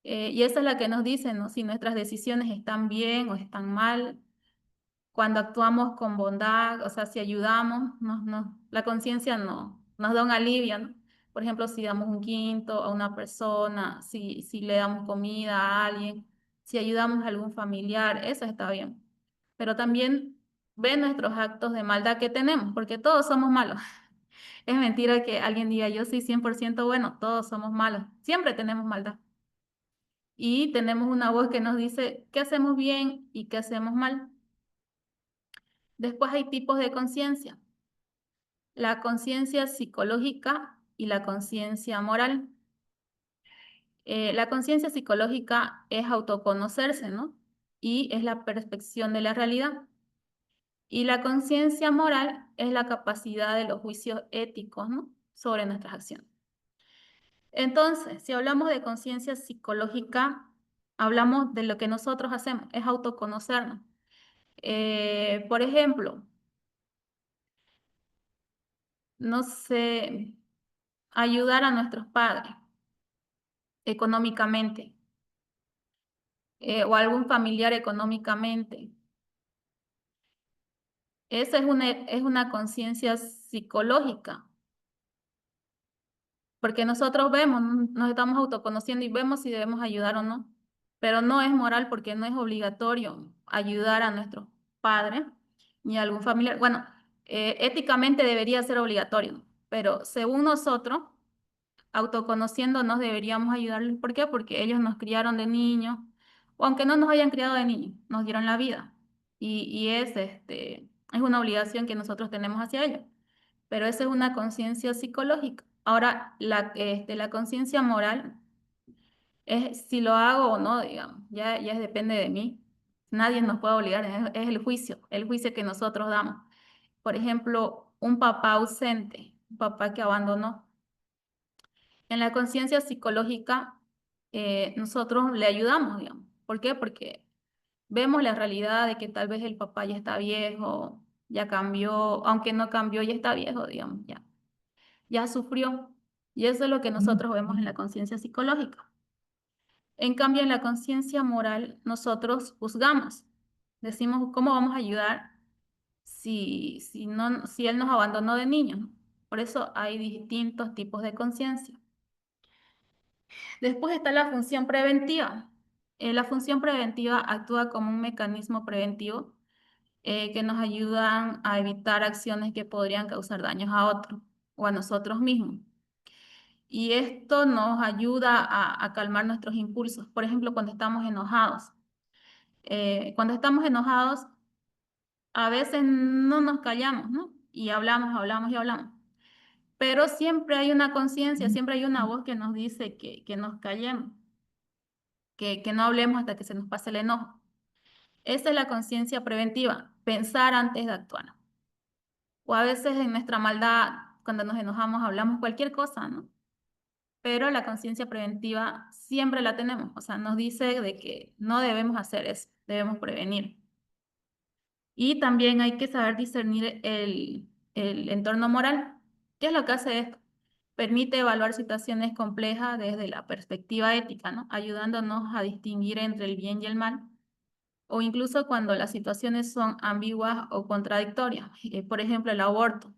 y esa es la que nos dice, ¿no? Si nuestras decisiones están bien o están mal, cuando actuamos con bondad, o sea, si ayudamos, la conciencia nos da un alivio, ¿no? Por ejemplo, si damos un quinto a una persona, si le damos comida a alguien, si ayudamos a algún familiar, eso está bien. Pero también ve nuestros actos de maldad que tenemos, porque todos somos malos. Es mentira que alguien diga yo soy 100% bueno, todos somos malos, siempre tenemos maldad. Y tenemos una voz que nos dice qué hacemos bien y qué hacemos mal. Después hay tipos de conciencia. La conciencia psicológica y la conciencia moral. La conciencia psicológica es autoconocerse, ¿no? Y es la percepción de la realidad. Y la conciencia moral es la capacidad de los juicios éticos, ¿no? Sobre nuestras acciones. Entonces, si hablamos de conciencia psicológica, hablamos de lo que nosotros hacemos, es autoconocernos. Por ejemplo, no sé, ayudar a nuestros padres económicamente o algún familiar económicamente. Esa es una conciencia psicológica, porque nosotros vemos, nos estamos autoconociendo y vemos si debemos ayudar o no, pero no es moral porque no es obligatorio ayudar a nuestros padres ni a algún familiar. Bueno, éticamente debería ser obligatorio, pero según nosotros, autoconociéndonos deberíamos ayudarles. ¿Por qué? Porque ellos nos criaron de niños, o aunque no nos hayan criado de niños, nos dieron la vida. Y es una obligación que nosotros tenemos hacia ellos. Pero esa es una conciencia psicológica. Ahora, la conciencia moral es si lo hago o no, digamos, ya depende de mí. Nadie nos puede obligar, es el juicio que nosotros damos. Por ejemplo, un papá ausente, un papá que abandonó. En la conciencia psicológica, nosotros le ayudamos, digamos. ¿Por qué? Porque vemos la realidad de que tal vez el papá ya está viejo, ya cambió, aunque no cambió, ya está viejo, digamos, ya sufrió. Y eso es lo que nosotros vemos en la conciencia psicológica. En cambio, en la conciencia moral, nosotros juzgamos. Decimos, ¿cómo vamos a ayudar si él nos abandonó de niños? Por eso hay distintos tipos de conciencia. Después está la función preventiva. La función preventiva actúa como un mecanismo preventivo que nos ayudan a evitar acciones que podrían causar daños a otros o a nosotros mismos. Y esto nos ayuda a calmar nuestros impulsos. Por ejemplo, cuando estamos enojados. Cuando estamos enojados, a veces no nos callamos, ¿no? Y hablamos, hablamos y hablamos. Pero siempre hay una conciencia, siempre hay una voz que nos dice que nos callemos, que no hablemos hasta que se nos pase el enojo. Esa es la conciencia preventiva, pensar antes de actuar. O a veces en nuestra maldad, cuando nos enojamos, hablamos cualquier cosa, ¿no? Pero la conciencia preventiva siempre la tenemos, o sea, nos dice de que no debemos hacer eso, debemos prevenir. Y también hay que saber discernir el entorno moral. ¿Qué es lo que hace esto? Permite evaluar situaciones complejas desde la perspectiva ética, ¿no? Ayudándonos a distinguir entre el bien y el mal, o incluso cuando las situaciones son ambiguas o contradictorias. Por ejemplo, el aborto.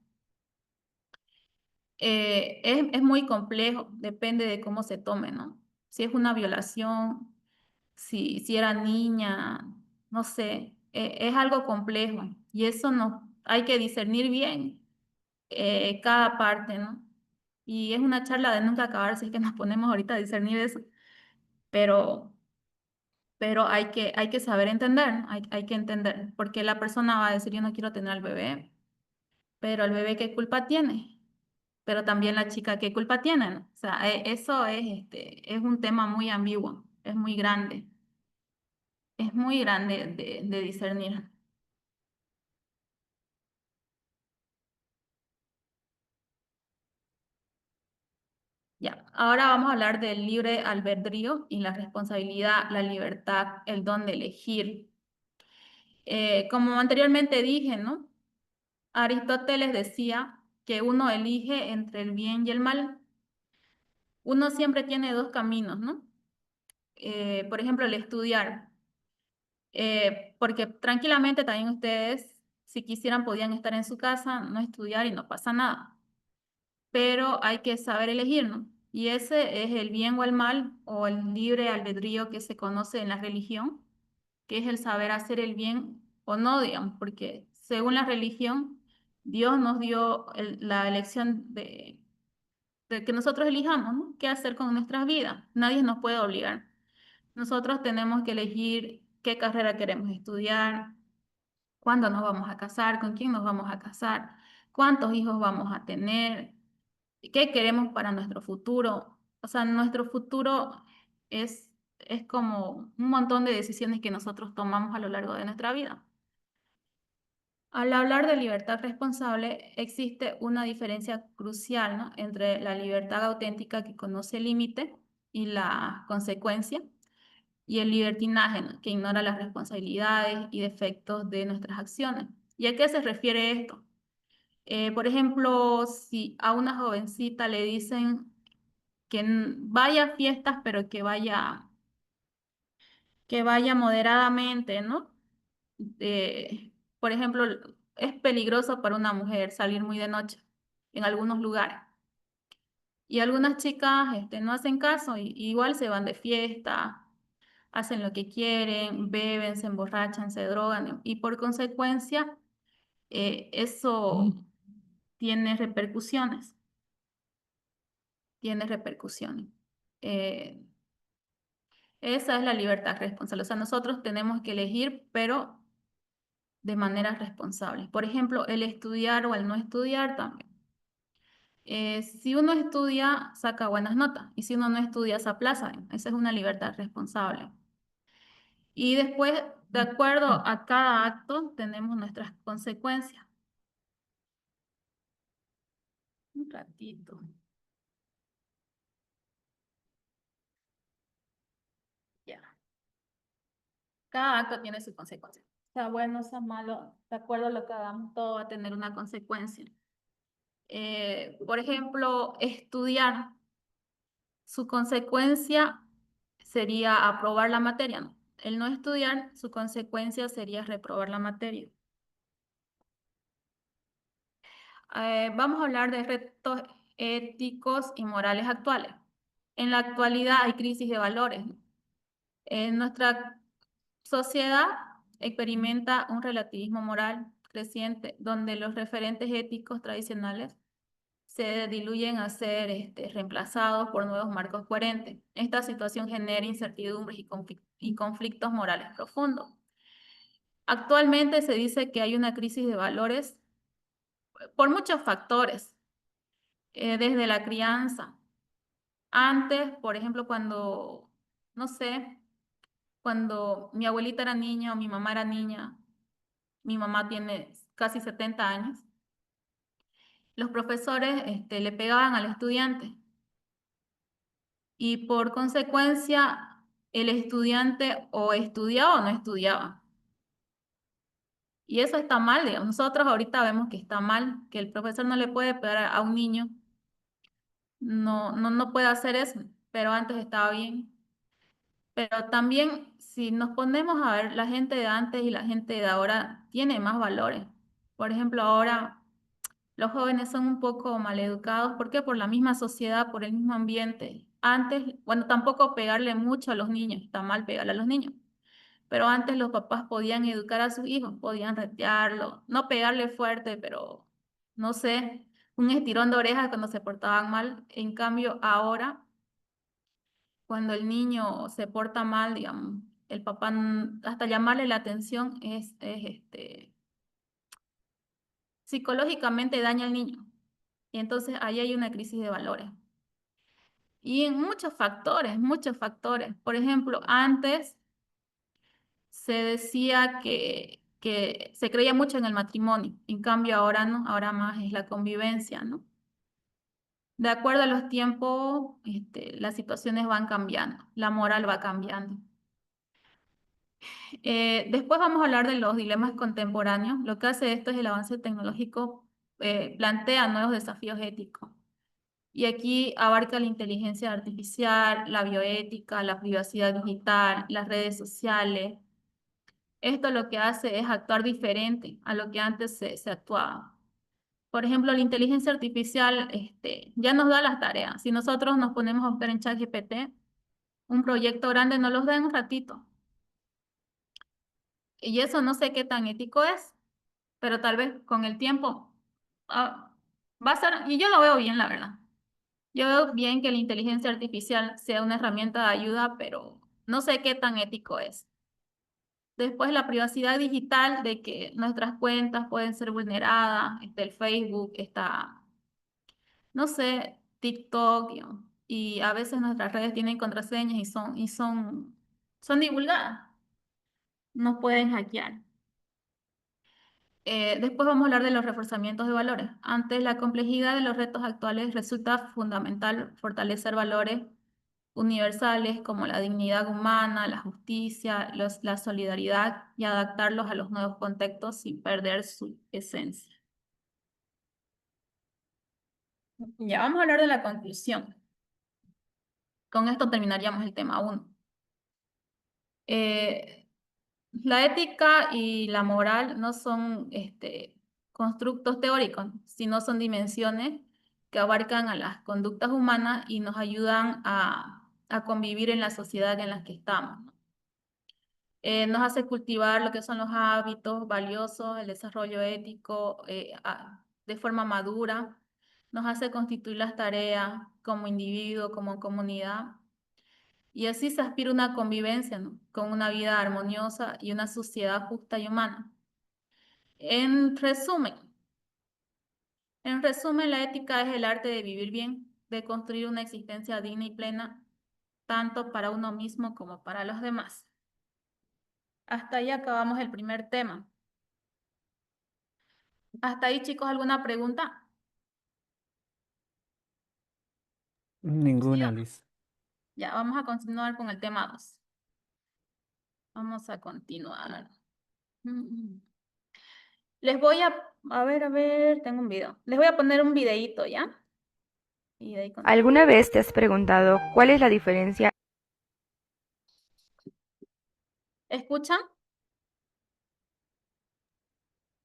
Es muy complejo, depende de cómo se tome, ¿no? Si es una violación, si era niña, no sé, es algo complejo y eso no, hay que discernir bien cada parte, ¿no? Y es una charla de nunca acabar si es que nos ponemos ahorita a discernir eso, pero, pero hay que saber entender, ¿no? Hay que entender, porque la persona va a decir, yo no quiero tener al bebé, pero el bebé, ¿qué culpa tiene? Pero también la chica, ¿qué culpa tiene? ¿No? O sea, eso es un tema muy ambiguo, es muy grande de discernir. Ya, ahora vamos a hablar del libre albedrío y la responsabilidad, la libertad, el don de elegir. Como anteriormente dije, ¿no? Aristóteles decía que uno elige entre el bien y el mal. Uno siempre tiene dos caminos, ¿no? Por ejemplo, el estudiar. Porque tranquilamente también ustedes, si quisieran, podían estar en su casa, no estudiar y no pasa nada. Pero hay que saber elegir, ¿no? Y ese es el bien o el mal, o el libre albedrío que se conoce en la religión, que es el saber hacer el bien o no, digamos, porque según la religión, Dios nos dio la elección de que nosotros elijamos, ¿no? ¿Qué hacer con nuestras vidas? Nadie nos puede obligar. Nosotros tenemos que elegir qué carrera queremos estudiar, cuándo nos vamos a casar, con quién nos vamos a casar, cuántos hijos vamos a tener, qué queremos para nuestro futuro. O sea, nuestro futuro es como un montón de decisiones que nosotros tomamos a lo largo de nuestra vida. Al hablar de libertad responsable, existe una diferencia crucial, ¿no? Entre la libertad auténtica que conoce el límite y la consecuencia, y el libertinaje, ¿no? Que ignora las responsabilidades y defectos de nuestras acciones. ¿Y a qué se refiere esto? Por ejemplo, si a una jovencita le dicen que vaya a fiestas, pero que vaya moderadamente, ¿no? Por ejemplo, es peligroso para una mujer salir muy de noche en algunos lugares. Y algunas chicas no hacen caso y igual se van de fiesta, hacen lo que quieren, beben, se emborrachan, se drogan y por consecuencia eso tiene repercusiones. Tiene repercusiones. Esa es la libertad responsable. O sea, nosotros tenemos que elegir, pero de manera responsable. Por ejemplo, el estudiar o el no estudiar también. Si uno estudia, saca buenas notas. Y si uno no estudia, se aplaza. Esa es una libertad responsable. Y después, de acuerdo a cada acto, tenemos nuestras consecuencias. Un ratito. Ya. Cada acto tiene su consecuencia. Sea bueno, sea malo, de acuerdo a lo que hagamos, todo va a tener una consecuencia. Por ejemplo, estudiar. Su consecuencia sería aprobar la materia, ¿no? El no estudiar, su consecuencia sería reprobar la materia. Vamos a hablar de retos éticos y morales actuales. En la actualidad hay crisis de valores, ¿no? Nuestra sociedad experimenta un relativismo moral creciente, donde los referentes éticos tradicionales se diluyen a ser reemplazados por nuevos marcos coherentes. Esta situación genera incertidumbres y conflictos morales profundos. Actualmente se dice que hay una crisis de valores por muchos factores, desde la crianza. Antes, por ejemplo, cuando, no sé, cuando mi abuelita era niña o mi mamá era niña, mi mamá tiene casi 70 años, los profesores le pegaban al estudiante. Y por consecuencia, el estudiante o estudiaba o no estudiaba. Y eso está mal, digamos. Nosotros ahorita vemos que está mal, que el profesor no le puede pegar a un niño. No puede hacer eso, pero antes estaba bien. Pero también, si nos ponemos a ver, la gente de antes y la gente de ahora tiene más valores. Por ejemplo, ahora los jóvenes son un poco maleducados. ¿Por qué? Por la misma sociedad, por el mismo ambiente. Antes, bueno, tampoco pegarle mucho a los niños, está mal pegarle a los niños. Pero antes los papás podían educar a sus hijos, podían retearlo, no pegarle fuerte, pero no sé, un estirón de orejas cuando se portaban mal. En cambio, ahora, cuando el niño se porta mal, digamos, el papá hasta llamarle la atención psicológicamente daña al niño. Y entonces ahí hay una crisis de valores. Y en muchos factores, muchos factores. Por ejemplo, antes se decía que se creía mucho en el matrimonio. En cambio, ahora no, ahora más es la convivencia, ¿no? De acuerdo a los tiempos, las situaciones van cambiando, la moral va cambiando. Después vamos a hablar de los dilemas contemporáneos. Lo que hace esto es el avance tecnológico, plantea nuevos desafíos éticos. Y aquí abarca la inteligencia artificial, la bioética, la privacidad digital, las redes sociales. Esto lo que hace es actuar diferente a lo que antes se actuaba. Por ejemplo, la inteligencia artificial ya nos da las tareas. Si nosotros nos ponemos a buscar en ChatGPT, un proyecto grande nos los da en un ratito. Y eso no sé qué tan ético es, pero tal vez con el tiempo va a ser, y yo lo veo bien, la verdad. Yo veo bien que la inteligencia artificial sea una herramienta de ayuda, pero no sé qué tan ético es. Después la privacidad digital, de que nuestras cuentas pueden ser vulneradas, el Facebook, está, no sé, TikTok, y a veces nuestras redes tienen contraseñas son divulgadas. Nos pueden hackear. Después vamos a hablar de los reforzamientos de valores. Ante la complejidad de los retos actuales, resulta fundamental fortalecer valores universales como la dignidad humana, la justicia, la solidaridad y adaptarlos a los nuevos contextos sin perder su esencia. Ya vamos a hablar de la conclusión. Con esto terminaríamos el tema 1. La ética y la moral no son constructos teóricos, sino son dimensiones que abarcan a las conductas humanas y nos ayudan a convivir en la sociedad en la que estamos, ¿no? Nos hace cultivar lo que son los hábitos valiosos, el desarrollo ético de forma madura, nos hace constituir las tareas como individuo, como comunidad, y así se aspira a una convivencia, ¿no? Con una vida armoniosa y una sociedad justa y humana. En resumen, la ética es el arte de vivir bien, de construir una existencia digna y plena, tanto para uno mismo como para los demás. Hasta ahí acabamos el primer tema. Hasta ahí, chicos, ¿alguna pregunta? ¿Sí Ninguna, o no? Liz. Ya, vamos a continuar con el tema 2. Vamos a continuar. Les voy a ver, tengo un video. Les voy a poner un videíto, ¿ya? Y de ahí ¿Alguna vez te has preguntado cuál es la diferencia? ¿Escuchan?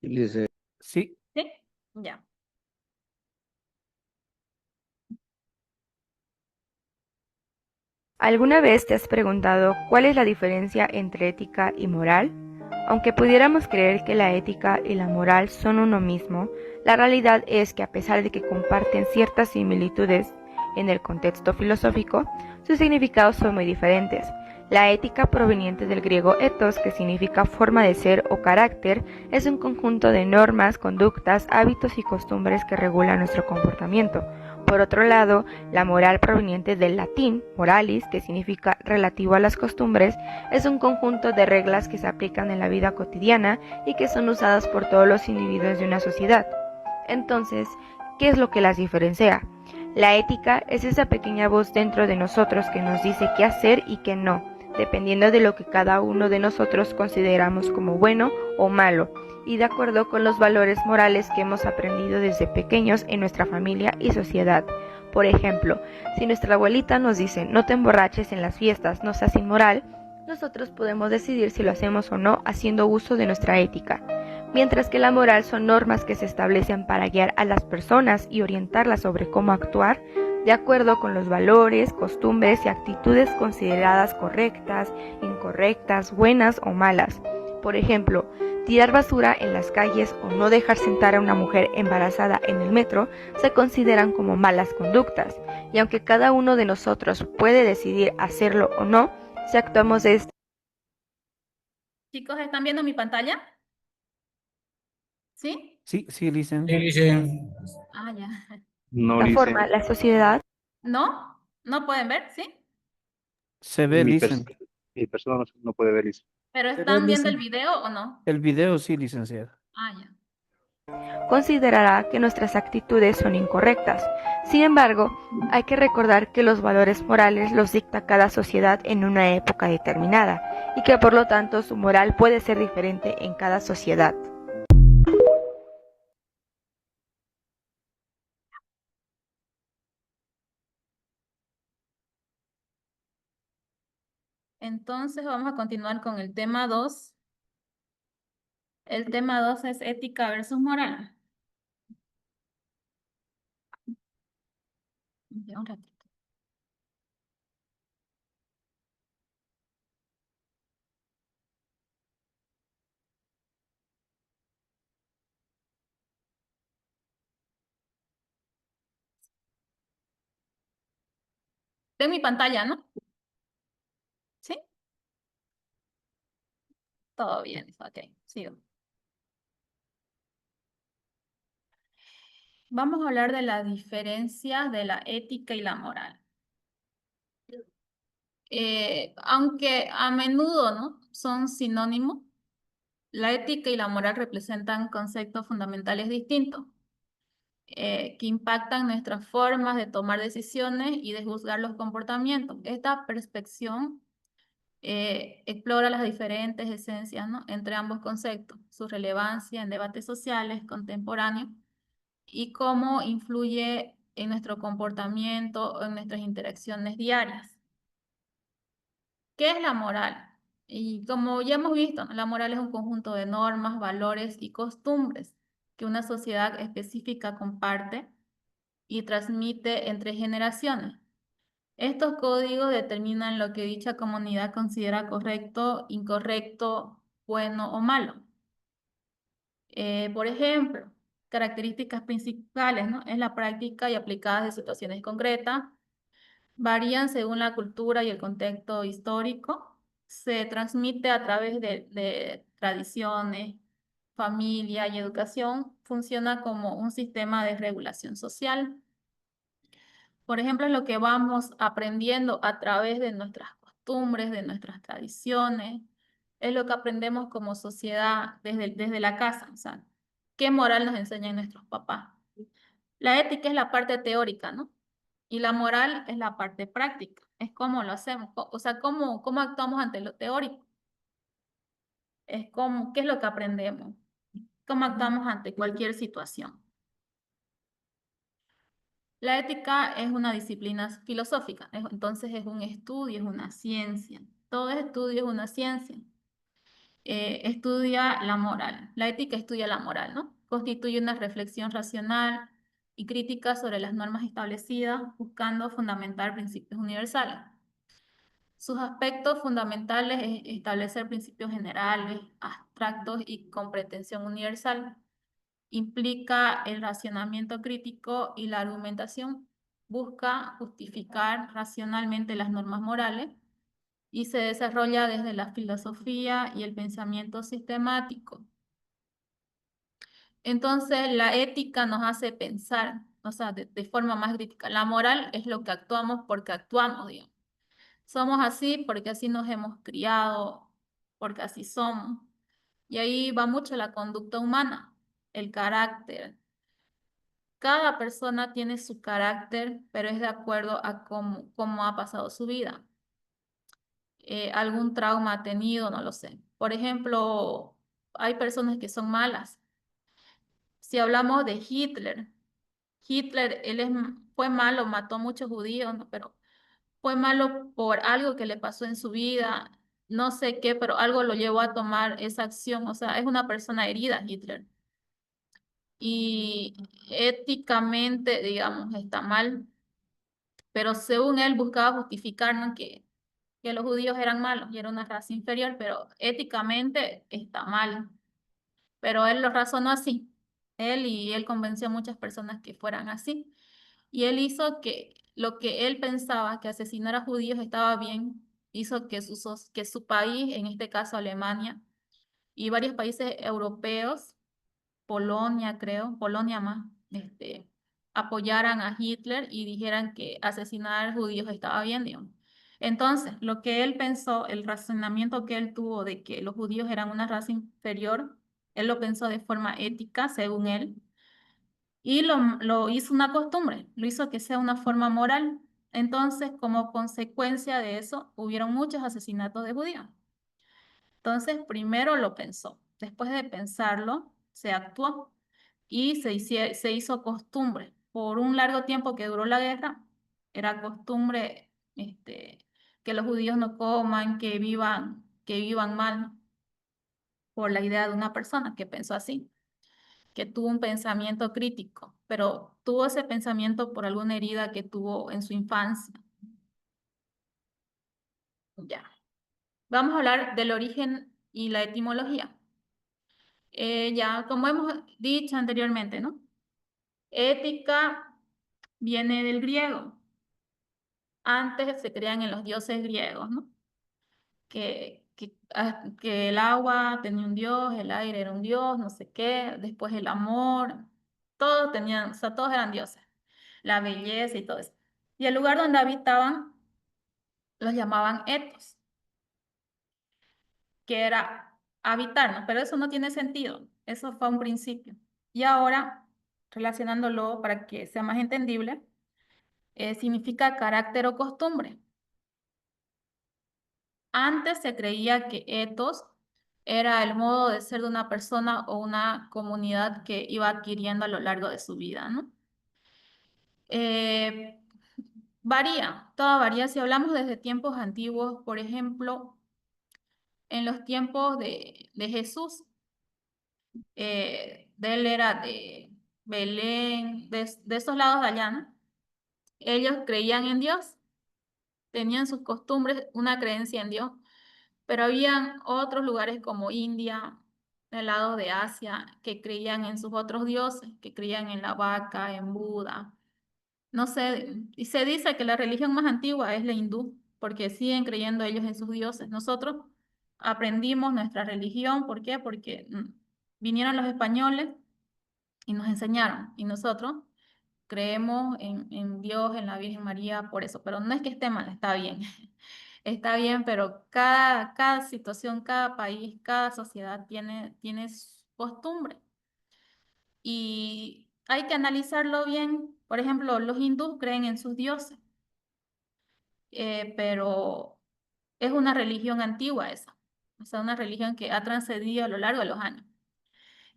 Liz, Sí, ¿Sí? Ya. ¿Alguna vez te has preguntado cuál es la diferencia entre ética y moral? Aunque pudiéramos creer que la ética y la moral son uno mismo, la realidad es que a pesar de que comparten ciertas similitudes en el contexto filosófico, sus significados son muy diferentes. La ética, proveniente del griego ethos, que significa forma de ser o carácter, es un conjunto de normas, conductas, hábitos y costumbres que regulan nuestro comportamiento. Por otro lado, la moral, proveniente del latín moralis, que significa relativo a las costumbres, es un conjunto de reglas que se aplican en la vida cotidiana y que son usadas por todos los individuos de una sociedad. Entonces, ¿qué es lo que las diferencia? La ética es esa pequeña voz dentro de nosotros que nos dice qué hacer y qué no, dependiendo de lo que cada uno de nosotros consideramos como bueno o malo, y de acuerdo con los valores morales que hemos aprendido desde pequeños en nuestra familia y sociedad. Por ejemplo, si nuestra abuelita nos dice no te emborraches en las fiestas, no seas inmoral, nosotros podemos decidir si lo hacemos o no haciendo uso de nuestra ética. Mientras que la moral son normas que se establecen para guiar a las personas y orientarlas sobre cómo actuar, de acuerdo con los valores, costumbres y actitudes consideradas correctas, incorrectas, buenas o malas. Por ejemplo, tirar basura en las calles o no dejar sentar a una mujer embarazada en el metro se consideran como malas conductas, y aunque cada uno de nosotros puede decidir hacerlo o no, si actuamos de esta Chicos, ¿están viendo mi pantalla? ¿Sí? sí, Lisen. Ah, ya. no, Liz, forma, la sociedad ¿No? ¿No pueden ver? ¿Sí? Se ve, Lisen. mi persona no puede ver eso. ¿Pero ¿Se ve, están viendo el Lisen? video o no? El video sí, licenciada. Ah, ya. considerará que nuestras actitudes son incorrectas. Sin embargo, hay que recordar que los valores morales los dicta cada sociedad en una época determinada y que por lo tanto su moral puede ser diferente en cada sociedad. Entonces vamos a continuar con el tema 2. El tema 2 es ética versus moral. Ya, un ratito. Tengo mi pantalla, ¿no? ¿Sí? Todo bien, ok, sigo. Vamos a hablar de las diferencias de la ética y la moral. Aunque a menudo, ¿no?, son sinónimos, la ética y la moral representan conceptos fundamentales distintos que impactan nuestras formas de tomar decisiones y de juzgar los comportamientos. Esta perspectiva explora las diferentes esencias, ¿no?, entre ambos conceptos, su relevancia en debates sociales contemporáneos y cómo influye en nuestro comportamiento o en nuestras interacciones diarias. ¿Qué es la moral? Y como ya hemos visto, ¿no?, la moral es un conjunto de normas, valores y costumbres que una sociedad específica comparte y transmite entre generaciones. Estos códigos determinan lo que dicha comunidad considera correcto, incorrecto, bueno o malo. Por ejemplo, características principales, ¿no? Es la práctica y aplicadas de situaciones concretas, varían según la cultura y el contexto histórico, se transmite a través de tradiciones, familia y educación, funciona como un sistema de regulación social. Por ejemplo, es lo que vamos aprendiendo a través de nuestras costumbres, de nuestras tradiciones, es lo que aprendemos como sociedad desde la casa, o sea, qué moral nos enseñan nuestros papás. La ética es la parte teórica, ¿no? Y la moral es la parte práctica, es cómo lo hacemos, o sea, cómo actuamos ante lo teórico, es qué es lo que aprendemos, cómo actuamos ante cualquier situación. La ética es una disciplina filosófica, entonces es un estudio, es una ciencia. Todo estudio es una ciencia. Estudia la moral. La ética estudia la moral, ¿no? Constituye una reflexión racional y crítica sobre las normas establecidas, buscando fundamentar principios universales. Sus aspectos fundamentales es establecer principios generales, abstractos y con pretensión universal. Implica el racionamiento crítico y la argumentación. Busca justificar racionalmente las normas morales y se desarrolla desde la filosofía y el pensamiento sistemático. Entonces, la ética nos hace pensar, o sea, de forma más crítica. La moral es lo que actuamos porque actuamos, digamos. Somos así porque así nos hemos criado, porque así somos. Y ahí va mucho la conducta humana, el carácter. Cada persona tiene su carácter, pero es de acuerdo a cómo ha pasado su vida. Algún trauma ha tenido, no lo sé. Por ejemplo, hay personas que son malas. Si hablamos de Hitler, fue malo, mató muchos judíos, ¿no? Pero fue malo por algo que le pasó en su vida, no sé qué, pero algo lo llevó a tomar esa acción. O sea, es una persona herida, Hitler. Y éticamente, digamos, está mal, pero según él buscaba justificar, ¿no? que los judíos eran malos y era una raza inferior, pero éticamente está mal. Pero él lo razonó así. Él convenció a muchas personas que fueran así. Y él hizo que lo que él pensaba, que asesinar a judíos estaba bien, hizo que su país, en este caso Alemania, y varios países europeos, Polonia, creo, Polonia más, apoyaran a Hitler y dijeran que asesinar judíos estaba bien, digamos. Entonces, lo que él pensó, el razonamiento que él tuvo de que los judíos eran una raza inferior, él lo pensó de forma ética, según él, y lo hizo una costumbre, lo hizo que sea una forma moral. Entonces, como consecuencia de eso, hubieron muchos asesinatos de judíos. Entonces, primero lo pensó, después de pensarlo, se actuó y se hizo costumbre. Por un largo tiempo que duró la guerra, era costumbre que los judíos no coman, que vivan mal, por la idea de una persona que pensó así, que tuvo un pensamiento crítico, pero tuvo ese pensamiento por alguna herida que tuvo en su infancia. Ya. Vamos a hablar del origen y la etimología. Ya, como hemos dicho anteriormente, ¿no? Ética viene del griego. Antes se creían en los dioses griegos, ¿no? Que el agua tenía un dios, el aire era un dios, no sé qué, después el amor, todos tenían, o sea, todos eran dioses, la belleza y todo eso. Y el lugar donde habitaban los llamaban etos, que era habitar, ¿no? Pero eso no tiene sentido, eso fue un principio. Y ahora, relacionándolo para que sea más entendible, significa carácter o costumbre. Antes se creía que etos era el modo de ser de una persona o una comunidad que iba adquiriendo a lo largo de su vida, ¿no? Eh, Varía, todo varía. Si hablamos desde tiempos antiguos, por ejemplo, en los tiempos de Jesús, de él era de Belén, de esos lados de allá, ¿no? Ellos creían en Dios, tenían sus costumbres, una creencia en Dios, pero habían otros lugares como India, el lado de Asia, que creían en sus otros dioses, que creían en la vaca, en Buda. No sé, y se dice que la religión más antigua es la hindú, porque siguen creyendo ellos en sus dioses. Nosotros aprendimos nuestra religión, ¿por qué? Porque vinieron los españoles y nos enseñaron, y nosotros creemos en Dios, en la Virgen María, por eso, pero no es que esté mal, está bien. Está bien, pero cada situación, cada país, cada sociedad tiene su costumbre. Y hay que analizarlo bien. Por ejemplo, los hindús creen en sus dioses, pero es una religión antigua esa. O sea, una religión que ha trascendido a lo largo de los años.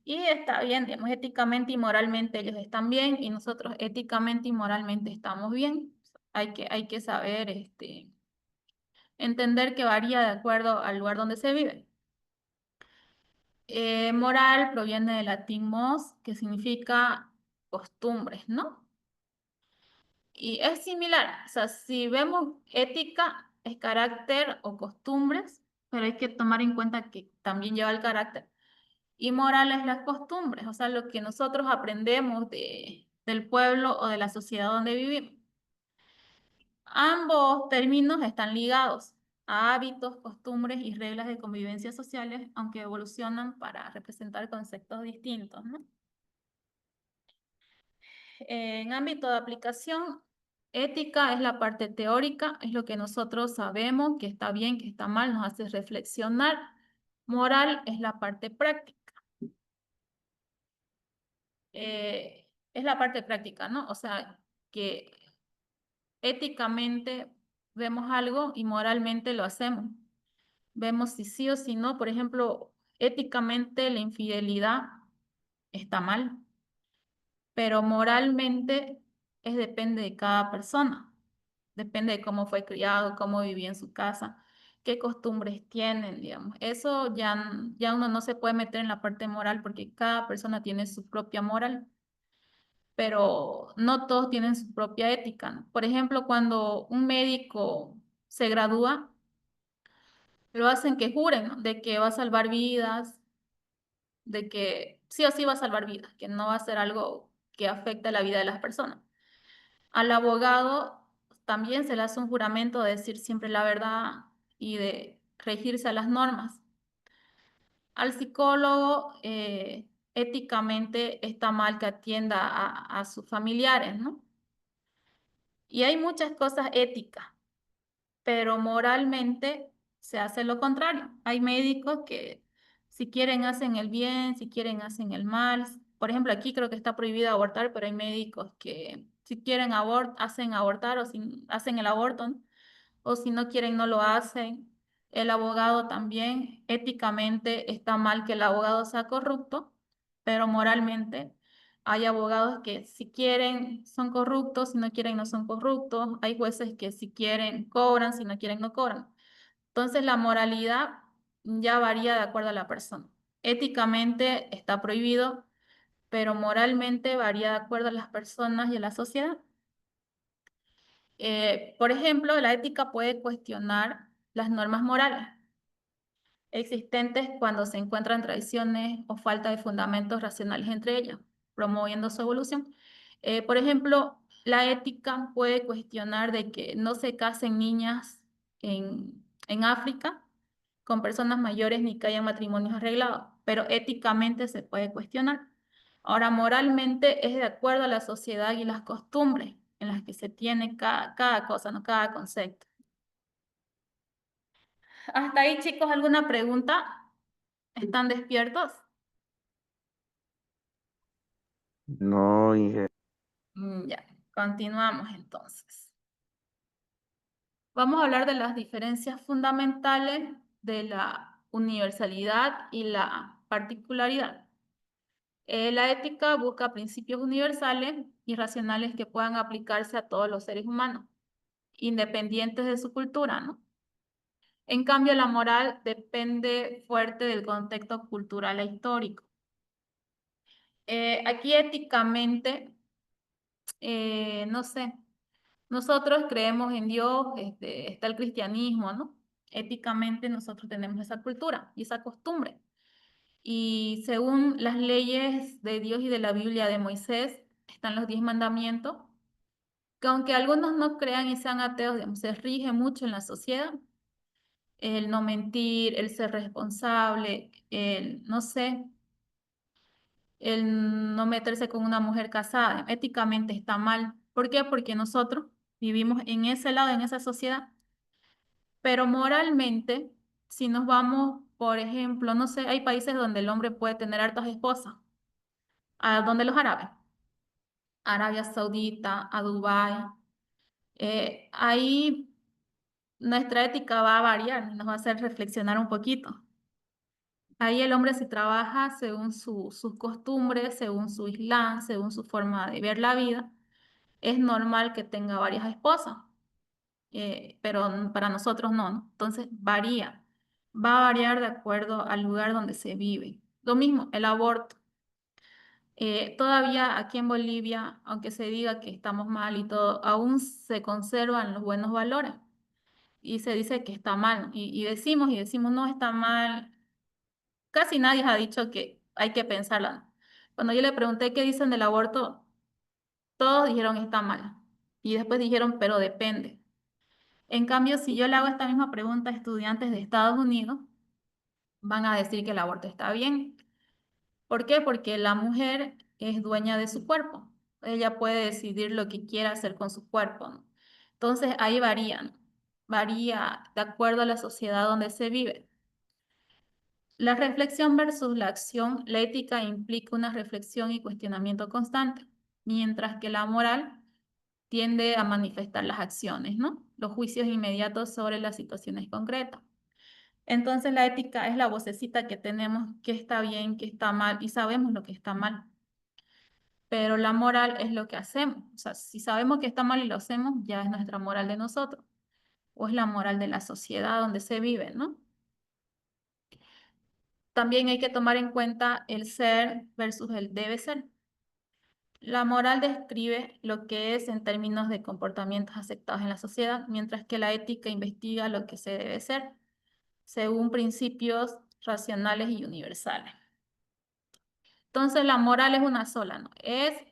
Y está bien, digamos, éticamente y moralmente ellos están bien y nosotros éticamente y moralmente estamos bien. Hay que saber entender que varía de acuerdo al lugar donde se vive. Moral proviene del latín mos, que significa costumbres, ¿no? Y es similar, o sea, si vemos ética, es carácter o costumbres, pero hay que tomar en cuenta que también lleva el carácter. Y moral es las costumbres, o sea, lo que nosotros aprendemos del pueblo o de la sociedad donde vivimos. Ambos términos están ligados a hábitos, costumbres y reglas de convivencia sociales, aunque evolucionan para representar conceptos distintos, ¿no? En ámbito de aplicación, ética es la parte teórica, es lo que nosotros sabemos que está bien, que está mal, nos hace reflexionar. Moral es la parte práctica. Es la parte práctica, ¿no? O sea, que éticamente vemos algo y moralmente lo hacemos. Vemos si sí o si no. Por ejemplo, éticamente la infidelidad está mal, pero moralmente depende de cada persona. Depende de cómo fue criado, cómo vivía en su casa, qué costumbres tienen, digamos. Eso ya uno no se puede meter en la parte moral porque cada persona tiene su propia moral, pero no todos tienen su propia ética, ¿no? Por ejemplo, cuando un médico se gradúa, lo hacen que juren, ¿no? De que va a salvar vidas, de que sí o sí va a salvar vidas, que no va a ser algo que afecte la vida de las personas. Al abogado también se le hace un juramento de decir siempre la verdad y de regirse a las normas. Al psicólogo, éticamente está mal que atienda a sus familiares, ¿no? Y hay muchas cosas éticas, pero moralmente se hace lo contrario. Hay médicos que si quieren hacen el bien, si quieren hacen el mal. Por ejemplo, aquí creo que está prohibido abortar, pero hay médicos que si quieren hacen abortar o si hacen el aborto, ¿no? O si no quieren no lo hacen. El abogado también, éticamente está mal que el abogado sea corrupto, pero moralmente hay abogados que si quieren son corruptos, si no quieren no son corruptos. Hay jueces que si quieren cobran, si no quieren no cobran. Entonces la moralidad ya varía de acuerdo a la persona. Éticamente está prohibido, pero moralmente varía de acuerdo a las personas y a la sociedad. Por ejemplo, la ética puede cuestionar las normas morales existentes cuando se encuentran traiciones o falta de fundamentos racionales entre ellas, promoviendo su evolución. Por ejemplo, la ética puede cuestionar de que no se casen niñas en África con personas mayores ni que haya matrimonios arreglados, pero éticamente se puede cuestionar. Ahora, moralmente es de acuerdo a la sociedad y las costumbres en las que se tiene cada cosa, ¿no? Cada concepto. Hasta ahí, chicos, ¿alguna pregunta? ¿Están despiertos? No, Inge. Ya, continuamos entonces. Vamos a hablar de las diferencias fundamentales de la universalidad y la particularidad. La ética busca principios universales y racionales que puedan aplicarse a todos los seres humanos, independientes de su cultura, ¿no? En cambio, la moral depende fuerte del contexto cultural e histórico. Aquí éticamente, no sé, nosotros creemos en Dios, está el cristianismo, ¿no? Éticamente nosotros tenemos esa cultura y esa costumbre. Y según las leyes de Dios y de la Biblia de Moisés, están los 10 mandamientos, que aunque algunos no crean y sean ateos, digamos, se rige mucho en la sociedad. El no mentir, el ser responsable, el, no sé, el no meterse con una mujer casada, éticamente está mal. ¿Por qué? Porque nosotros vivimos en ese lado, en esa sociedad, pero moralmente, si nos vamos, por ejemplo, no sé, hay países donde el hombre puede tener hartas esposas, a donde los árabes, Arabia Saudita, a Dubái, ahí nuestra ética va a variar y nos va a hacer reflexionar un poquito. Ahí el hombre si trabaja según sus costumbres, según su islam, según su forma de ver la vida, es normal que tenga varias esposas, pero para nosotros no, ¿no? Entonces varía, va a variar de acuerdo al lugar donde se vive. Lo mismo, el aborto. Todavía aquí en Bolivia, aunque se diga que estamos mal y todo, aún se conservan los buenos valores y se dice que está mal y decimos no está mal. Casi nadie ha dicho que hay que pensarla. Cuando yo le pregunté qué dicen del aborto, todos dijeron está mal. Y después dijeron, pero depende. En cambio, si yo le hago esta misma pregunta a estudiantes de Estados Unidos, van a decir que el aborto está bien. ¿Por qué? Porque la mujer es dueña de su cuerpo. Ella puede decidir lo que quiera hacer con su cuerpo, ¿no? Entonces ahí varían. Varía de acuerdo a la sociedad donde se vive. La reflexión versus la acción, la ética implica una reflexión y cuestionamiento constante, mientras que la moral tiende a manifestar las acciones, ¿no? Los juicios inmediatos sobre las situaciones concretas. Entonces la ética es la vocecita que tenemos, que está bien, que está mal, y sabemos lo que está mal. Pero la moral es lo que hacemos. O sea, si sabemos que está mal y lo hacemos, ya es nuestra moral de nosotros, o es la moral de la sociedad donde se vive, ¿no? También hay que tomar en cuenta el ser versus el debe ser. La moral describe lo que es en términos de comportamientos aceptados en la sociedad, mientras que la ética investiga lo que se debe ser, según principios racionales y universales. Entonces la moral es una sola, ¿no?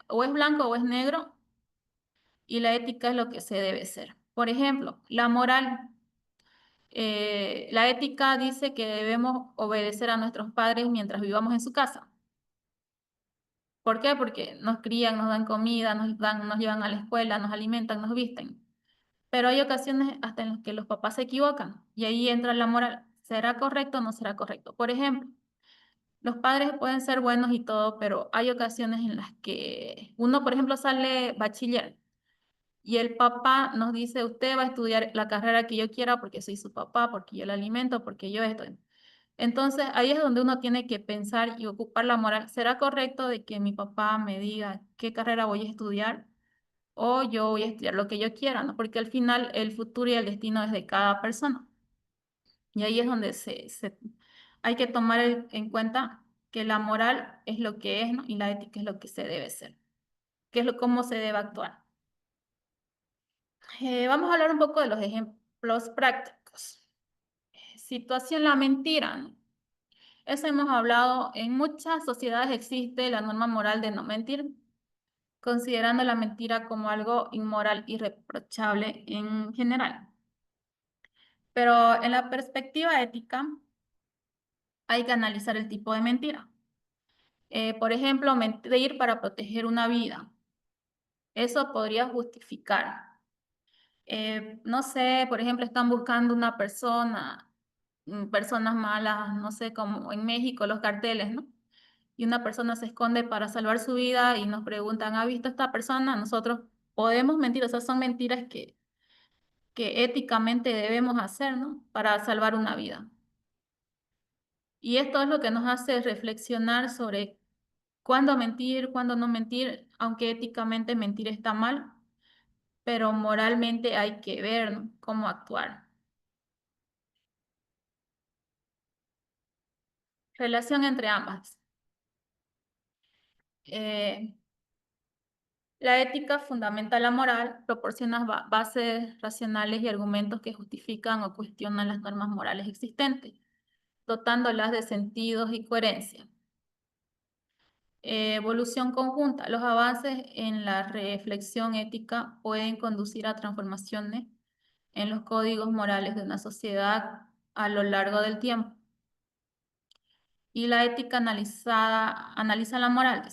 O es blanco o es negro, y la ética es lo que se debe ser. Por ejemplo, la moral, la ética dice que debemos obedecer a nuestros padres mientras vivamos en su casa. ¿Por qué? Porque nos crían, nos dan comida, nos llevan a la escuela, nos alimentan, nos visten. Pero hay ocasiones hasta en las que los papás se equivocan y ahí entra la moral. ¿Será correcto o no será correcto? Por ejemplo, los padres pueden ser buenos y todo, pero hay ocasiones en las que uno, por ejemplo, sale bachiller y el papá nos dice, usted va a estudiar la carrera que yo quiera porque soy su papá, porque yo le alimento, porque yo estoy. Entonces, ahí es donde uno tiene que pensar y ocupar la moral. ¿Será correcto de que mi papá me diga qué carrera voy a estudiar? O yo voy a estudiar lo que yo quiera, ¿no? Porque al final el futuro y el destino es de cada persona. Y ahí es donde hay que tomar en cuenta que la moral es lo que es, ¿no? Y la ética es lo que se debe ser. Cómo se debe actuar. Vamos a hablar un poco de los ejemplos prácticos. Situación la mentira, ¿no? Eso hemos hablado, en muchas sociedades existe la norma moral de no mentir, considerando la mentira como algo inmoral y reprochable en general. Pero en la perspectiva ética, hay que analizar el tipo de mentira. Por ejemplo, mentir para proteger una vida. Eso podría justificar. No sé, por ejemplo, están buscando una persona, personas malas, no sé, como en México los carteles, ¿no? Y una persona se esconde para salvar su vida y nos preguntan, ¿ha visto a esta persona? Nosotros podemos mentir, o sea, son mentiras que éticamente debemos hacer, ¿no? Para salvar una vida. Y esto es lo que nos hace reflexionar sobre cuándo mentir, cuándo no mentir, aunque éticamente mentir está mal, pero moralmente hay que ver, ¿no?, cómo actuar. Relación entre ambas. La ética fundamenta la moral, proporciona bases racionales y argumentos que justifican o cuestionan las normas morales existentes, dotándolas de sentidos y coherencia. Evolución conjunta. Los avances en la reflexión ética pueden conducir a transformaciones en los códigos morales de una sociedad a lo largo del tiempo. Y la ética analiza la moral.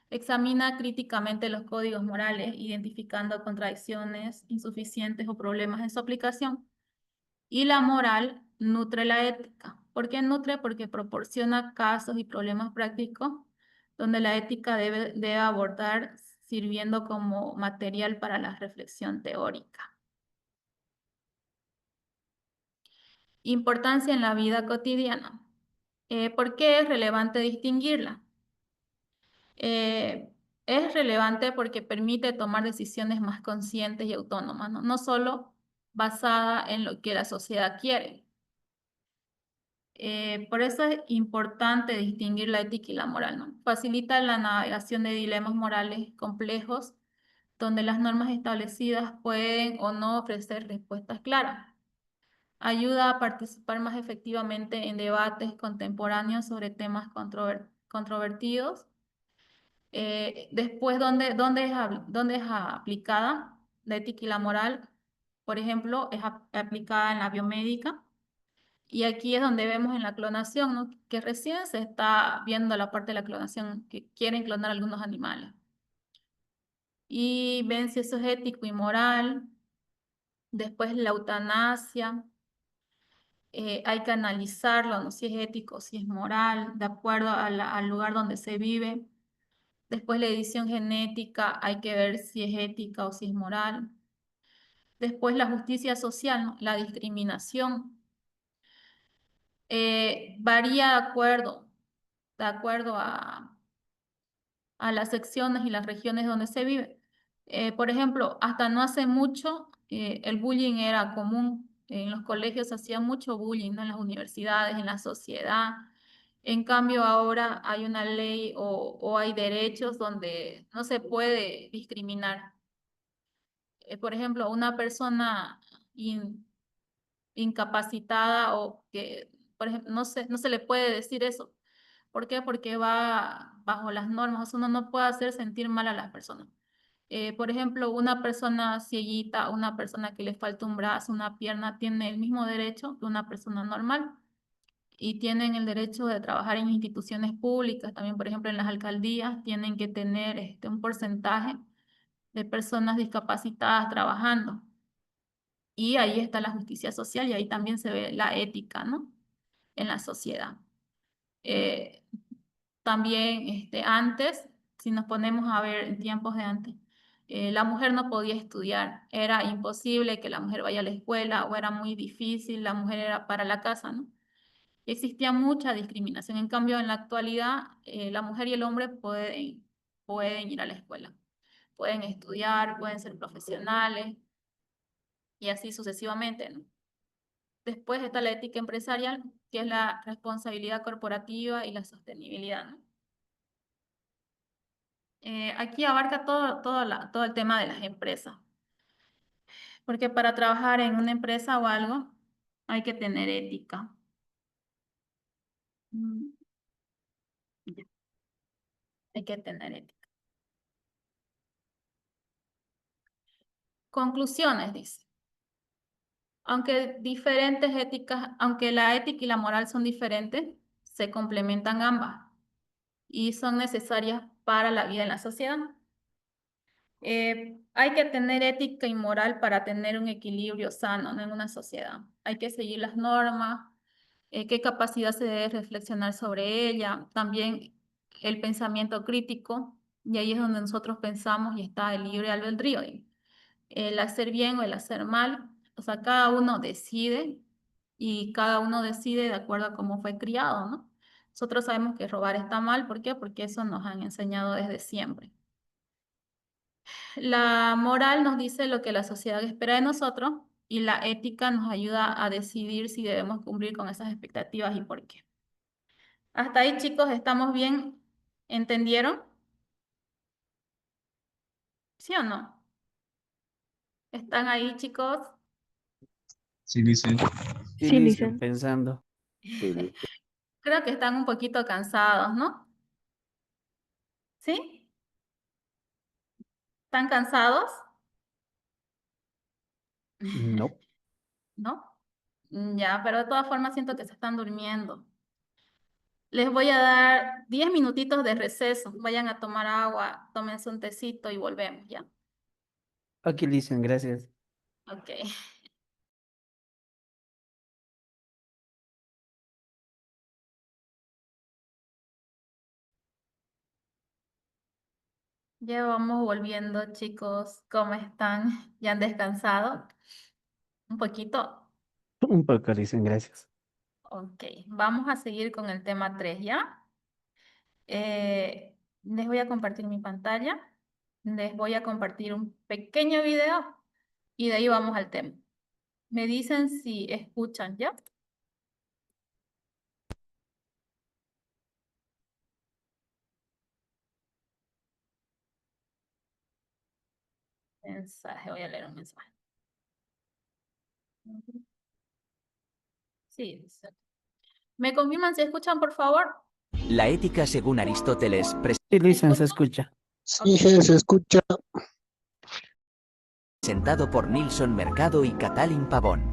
Examina críticamente los códigos morales, identificando contradicciones, insuficientes o problemas en su aplicación. Y la moral nutre la ética. ¿Por qué nutre? Porque proporciona casos y problemas prácticos donde la ética debe abordar, sirviendo como material para la reflexión teórica. Importancia en la vida cotidiana. ¿Por qué es relevante distinguirla? Es relevante porque permite tomar decisiones más conscientes y autónomas, ¿no? No solo basada en lo que la sociedad quiere. Por eso es importante distinguir la ética y la moral, ¿no? Facilita la navegación de dilemas morales complejos, donde las normas establecidas pueden o no ofrecer respuestas claras. Ayuda a participar más efectivamente en debates contemporáneos sobre temas controvertidos. Después, ¿dónde es aplicada la ética y la moral? Por ejemplo, es aplicada en la biomédica. Y aquí es donde vemos en la clonación, ¿no? Que recién se está viendo la parte de la clonación, que quieren clonar algunos animales. Y ven si eso es ético y moral. Después la eutanasia. Hay que analizarlo, ¿no? Si es ético, si es moral, de acuerdo al lugar donde se vive. Después la edición genética, hay que ver si es ética o si es moral. Después la justicia social, ¿no? La discriminación. Varía de acuerdo a las secciones y las regiones donde se vive. Por ejemplo, hasta no hace mucho el bullying era común. En los colegios se hacía mucho bullying, ¿no? En las universidades, en la sociedad. En cambio, ahora hay una ley o hay derechos donde no se puede discriminar. Por ejemplo, una persona incapacitada o que, por ejemplo, no se le puede decir eso. ¿Por qué? Porque va bajo las normas. O sea, uno no puede hacer sentir mal a las personas. Por ejemplo, una persona cieguita, una persona que le falta un brazo, una pierna, tiene el mismo derecho que una persona normal y tienen el derecho de trabajar en instituciones públicas. También, por ejemplo, en las alcaldías tienen que tener un porcentaje de personas discapacitadas trabajando. Y ahí está la justicia social y ahí también se ve la ética, ¿no? En la sociedad. También antes, si nos ponemos a ver en tiempos de antes, la mujer no podía estudiar, era imposible que la mujer vaya a la escuela o era muy difícil, la mujer era para la casa, ¿no? Y existía mucha discriminación. En cambio, en la actualidad, la mujer y el hombre pueden ir a la escuela, pueden estudiar, pueden ser profesionales y así sucesivamente, ¿no? Después está la ética empresarial, que es la responsabilidad corporativa y la sostenibilidad, ¿no? Aquí abarca todo el tema de las empresas, porque para trabajar en una empresa o algo hay que tener ética. Ya. Hay que tener ética. Conclusiones, dice. Aunque diferentes éticas, aunque la ética y la moral son diferentes, se complementan ambas y son necesarias para la vida en la sociedad. Hay que tener ética y moral para tener un equilibrio sano, ¿no? En una sociedad. Hay que seguir las normas, qué capacidad se debe reflexionar sobre ella, también el pensamiento crítico, y ahí es donde nosotros pensamos y está el libre albedrío, el hacer bien o el hacer mal, o sea, cada uno decide y cada uno decide de acuerdo a cómo fue criado, ¿no? Nosotros sabemos que robar está mal, ¿por qué? Porque eso nos han enseñado desde siempre. La moral nos dice lo que la sociedad espera de nosotros y la ética nos ayuda a decidir si debemos cumplir con esas expectativas y por qué. Hasta ahí, chicos, ¿estamos bien ¿Entendieron? ¿Sí o no? ¿Están ahí, chicos? Sí, dice. Sí, Sí, listo, Lisen. pensando. Sí, Creo que están un poquito cansados, ¿no? ¿Sí? ¿Están cansados? No. ¿No? Ya, pero de todas formas siento que se están durmiendo. Les voy a dar 10 minutitos de receso. Vayan a tomar agua, tómense un tecito y volvemos, ¿ya? Aquí dicen, gracias. Ok. Ya vamos volviendo, chicos. ¿Cómo están? ¿Ya han descansado? ¿Un poquito? Un poco dicen, gracias. Ok. Vamos a seguir con el tema 3, ¿ya? Les voy a compartir mi pantalla. Les voy a compartir un pequeño video y de ahí vamos al tema. Me dicen si escuchan, ¿ya? Mensaje, voy a leer un mensaje. Sí, dice. ¿Me confirman si escuchan, por favor? La ética según Aristóteles Sí, dicen, se escucha. Sí, se escucha. presentado por Nilson Mercado y Catalin Pavón.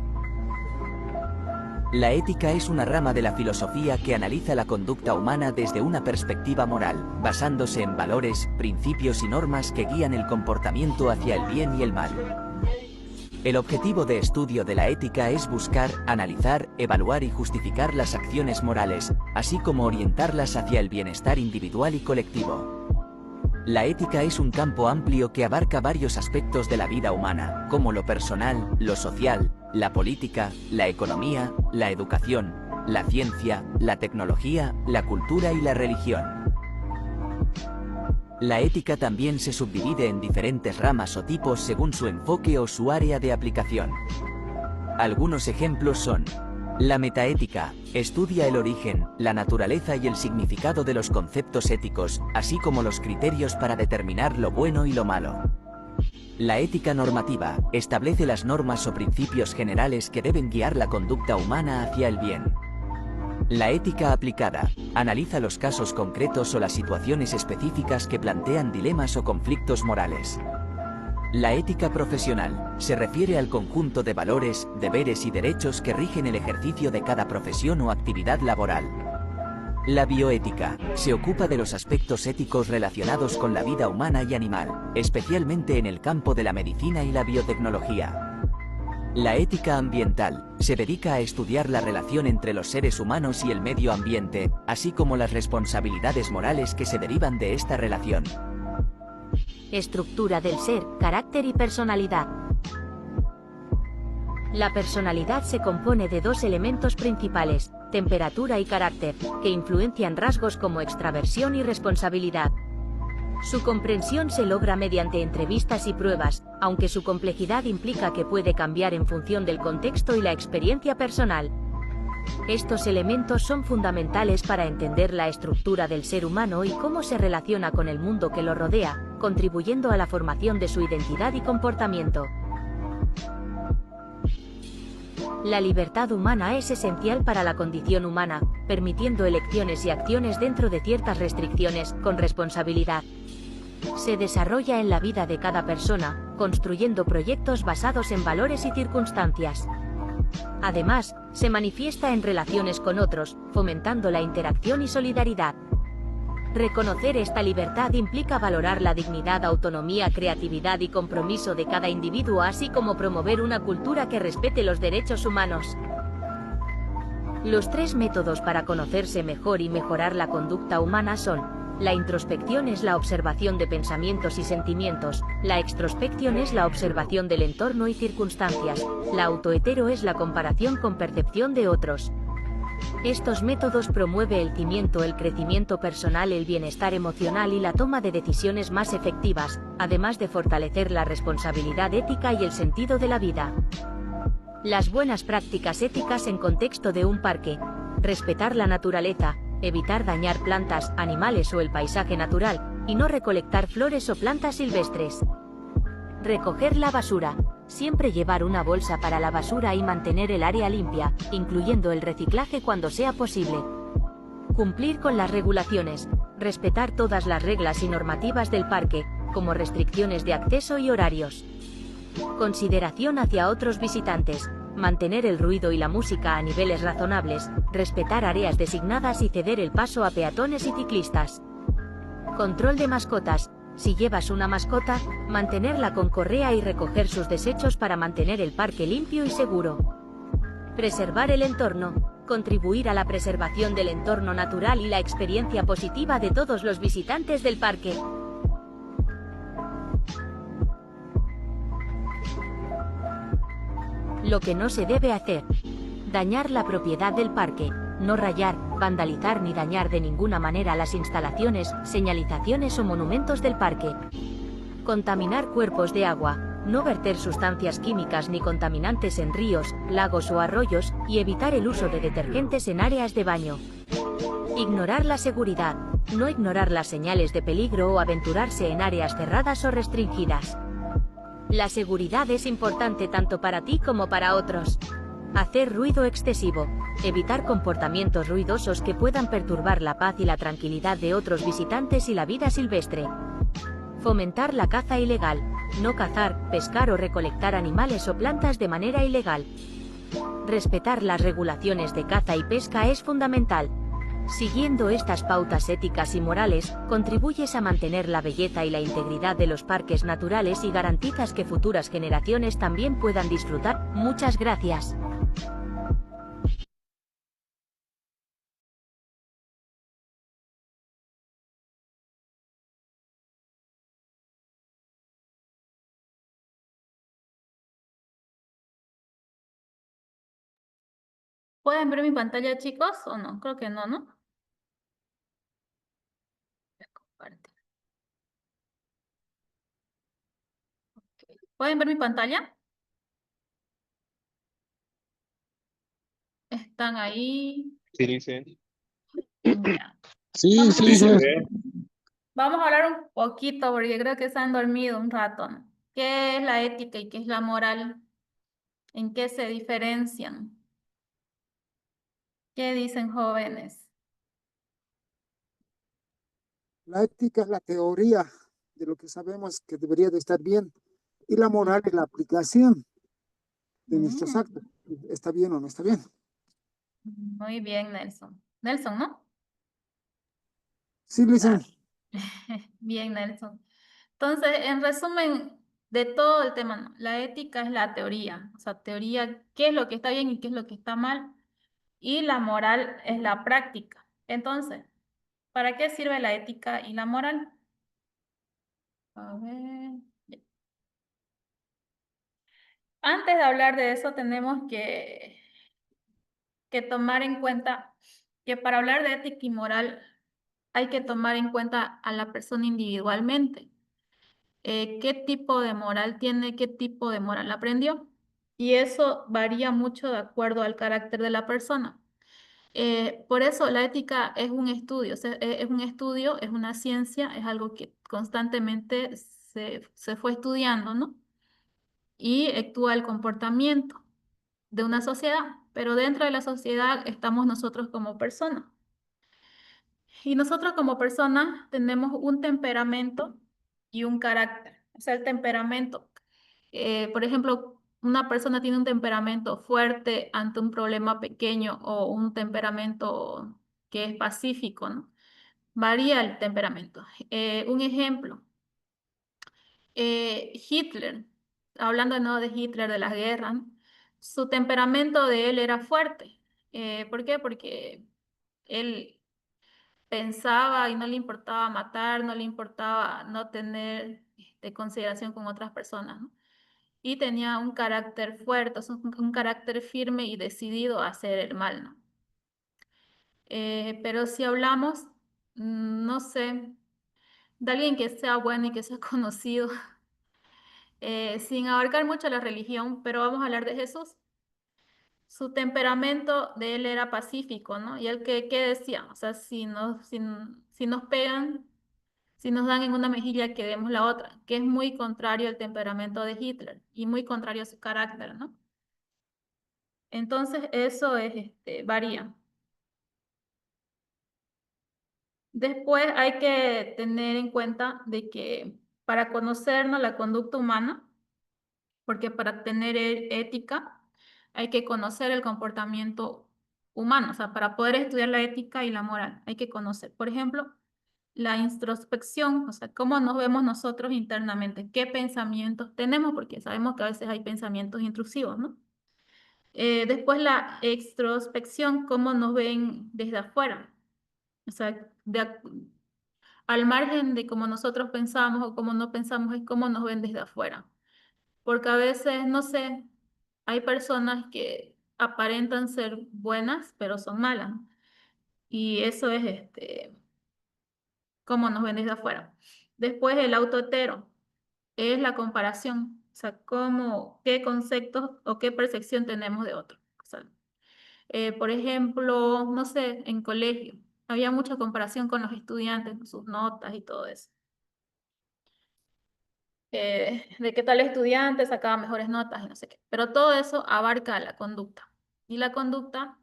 La ética es una rama de la filosofía que analiza la conducta humana desde una perspectiva moral, basándose en valores, principios y normas que guían el comportamiento hacia el bien y el mal. El objetivo de estudio de la ética es buscar, analizar, evaluar y justificar las acciones morales, así como orientarlas hacia el bienestar individual y colectivo. La ética es un campo amplio que abarca varios aspectos de la vida humana, como lo personal, lo social, la política, la economía, la educación, la ciencia, la tecnología, la cultura y la religión. La ética también se subdivide en diferentes ramas o tipos según su enfoque o su área de aplicación. Algunos ejemplos son: la metaética, estudia el origen, la naturaleza y el significado de los conceptos éticos, así como los criterios para determinar lo bueno y lo malo. La ética normativa, establece las normas o principios generales que deben guiar la conducta humana hacia el bien. La ética aplicada, analiza los casos concretos o las situaciones específicas que plantean dilemas o conflictos morales. La ética profesional, se refiere al conjunto de valores, deberes y derechos que rigen el ejercicio de cada profesión o actividad laboral. La bioética, se ocupa de los aspectos éticos relacionados con la vida humana y animal, especialmente en el campo de la medicina y la biotecnología. La ética ambiental, se dedica a estudiar la relación entre los seres humanos y el medio ambiente, así como las responsabilidades morales que se derivan de esta relación. Estructura del ser, carácter y personalidad. La personalidad se compone de dos elementos principales, temperatura y carácter, que influencian rasgos como extraversión y responsabilidad. Su comprensión se logra mediante entrevistas y pruebas, aunque su complejidad implica que puede cambiar en función del contexto y la experiencia personal. Estos elementos son fundamentales para entender la estructura del ser humano y cómo se relaciona con el mundo que lo rodea, contribuyendo a la formación de su identidad y comportamiento. La libertad humana es esencial para la condición humana, permitiendo elecciones y acciones dentro de ciertas restricciones, con responsabilidad. Se desarrolla en la vida de cada persona, construyendo proyectos basados en valores y circunstancias. Además, se manifiesta en relaciones con otros, fomentando la interacción y solidaridad. Reconocer esta libertad implica valorar la dignidad, autonomía, creatividad y compromiso de cada individuo, así como promover una cultura que respete los derechos humanos. Los tres métodos para conocerse mejor y mejorar la conducta humana son: la introspección es la observación de pensamientos y sentimientos, la extrospección es la observación del entorno y circunstancias, la autohetero es la comparación con percepción de otros. Estos métodos promueven el cimiento, el crecimiento personal, el bienestar emocional y la toma de decisiones más efectivas, además de fortalecer la responsabilidad ética y el sentido de la vida. Las buenas prácticas éticas en contexto de un parque. Respetar la naturaleza, evitar dañar plantas, animales o el paisaje natural, y no recolectar flores o plantas silvestres. Recoger la basura. Siempre llevar una bolsa para la basura y mantener el área limpia, incluyendo el reciclaje cuando sea posible. Cumplir con las regulaciones. Respetar todas las reglas y normativas del parque, como restricciones de acceso y horarios. Consideración hacia otros visitantes. Mantener el ruido y la música a niveles razonables, respetar áreas designadas y ceder el paso a peatones y ciclistas. Control de mascotas. Si llevas una mascota, mantenerla con correa y recoger sus desechos para mantener el parque limpio y seguro. Preservar el entorno. Contribuir a la preservación del entorno natural y la experiencia positiva de todos los visitantes del parque. Lo que no se debe hacer. Dañar la propiedad del parque. No rayar, vandalizar ni dañar de ninguna manera las instalaciones, señalizaciones o monumentos del parque. Contaminar cuerpos de agua. No verter sustancias químicas ni contaminantes en ríos, lagos o arroyos, y evitar el uso de detergentes en áreas de baño. Ignorar la seguridad. No ignorar las señales de peligro o aventurarse en áreas cerradas o restringidas. La seguridad es importante tanto para ti como para otros. Hacer ruido excesivo. Evitar comportamientos ruidosos que puedan perturbar la paz y la tranquilidad de otros visitantes y la vida silvestre. Fomentar la caza ilegal. No cazar, pescar o recolectar animales o plantas de manera ilegal. Respetar las regulaciones de caza y pesca es fundamental. Siguiendo estas pautas éticas y morales, contribuyes a mantener la belleza y la integridad de los parques naturales y garantizas que futuras generaciones también puedan disfrutar. Muchas gracias. ¿Pueden ver mi pantalla, chicos, o no? Creo que no, ¿no? Voy a compartir. Ok. ¿Pueden ver mi pantalla? ¿Están ahí? Sí, sí. Ya. Sí, Vamos sí, sí. Vamos a hablar un poquito, porque creo que se han dormido un rato, ¿no? ¿Qué es la ética y qué es la moral? ¿En qué se diferencian? ¿Qué dicen jóvenes? La ética es la teoría de lo que sabemos que debería de estar bien y la moral es la aplicación de nuestros actos. ¿Está bien o no está bien? Muy bien, Nelson. Nelson, ¿no? Sí, Lisa. Bien, Nelson. Entonces, en resumen de todo el tema, ¿no? La ética es la teoría, o sea, teoría, qué es lo que está bien y qué es lo que está mal, y la moral es la práctica. Entonces, ¿para qué sirve la ética y la moral? A ver. Ya. Antes de hablar de eso, tenemos que tomar en cuenta que para hablar de ética y moral hay que tomar en cuenta a la persona individualmente. ¿Qué tipo de moral tiene? ¿Qué tipo de moral aprendió? Y eso varía mucho de acuerdo al carácter de la persona. Por eso la ética es un estudio, o sea, es un estudio, es una ciencia, es algo que constantemente se fue estudiando, ¿no? Y actúa el comportamiento de una sociedad, pero dentro de la sociedad estamos nosotros como personas. Y nosotros como personas tenemos un temperamento y un carácter. O sea, el temperamento, por ejemplo, una persona tiene un temperamento fuerte ante un problema pequeño o un temperamento que es pacífico, ¿no? Varía el temperamento. Un ejemplo, Hitler, hablando no de Hitler, de las guerras, ¿no? Su temperamento de él era fuerte. ¿Por qué? Porque él pensaba y no le importaba matar, no le importaba no tener consideración con otras personas, ¿no? Y tenía un carácter fuerte, o sea, un carácter firme y decidido a hacer el mal, ¿no? Pero si hablamos, no sé, de alguien que sea bueno y que sea conocido, sin abarcar mucho la religión, pero vamos a hablar de Jesús. su temperamento de él era pacífico, ¿no? Y él ¿qué decía? O sea, si nos pegan, si nos dan en una mejilla, que demos la otra, que es muy contrario al temperamento de Hitler y muy contrario a su carácter, ¿no? Entonces, eso varía. Después hay que tener en cuenta de que para conocernos la conducta humana, porque para tener ética hay que conocer el comportamiento humano, o sea, para poder estudiar la ética y la moral hay que conocer, por ejemplo, la introspección, o sea, cómo nos vemos nosotros internamente, qué pensamientos tenemos, porque sabemos que a veces hay pensamientos intrusivos, ¿no? Después la extrospección, cómo nos ven desde afuera, o sea, al margen de cómo nosotros pensamos o cómo no pensamos, es cómo nos ven desde afuera. Porque a veces, no sé, hay personas que aparentan ser buenas, pero son malas. Y eso es cómo nos ven desde afuera. Después el autohetero es la comparación, o sea, qué conceptos o qué percepción tenemos de otro. O sea, por ejemplo, no sé, en colegio había mucha comparación con los estudiantes, sus notas y todo eso. De qué tal estudiante sacaba mejores notas y no sé qué. Pero todo eso abarca la conducta. Y la conducta,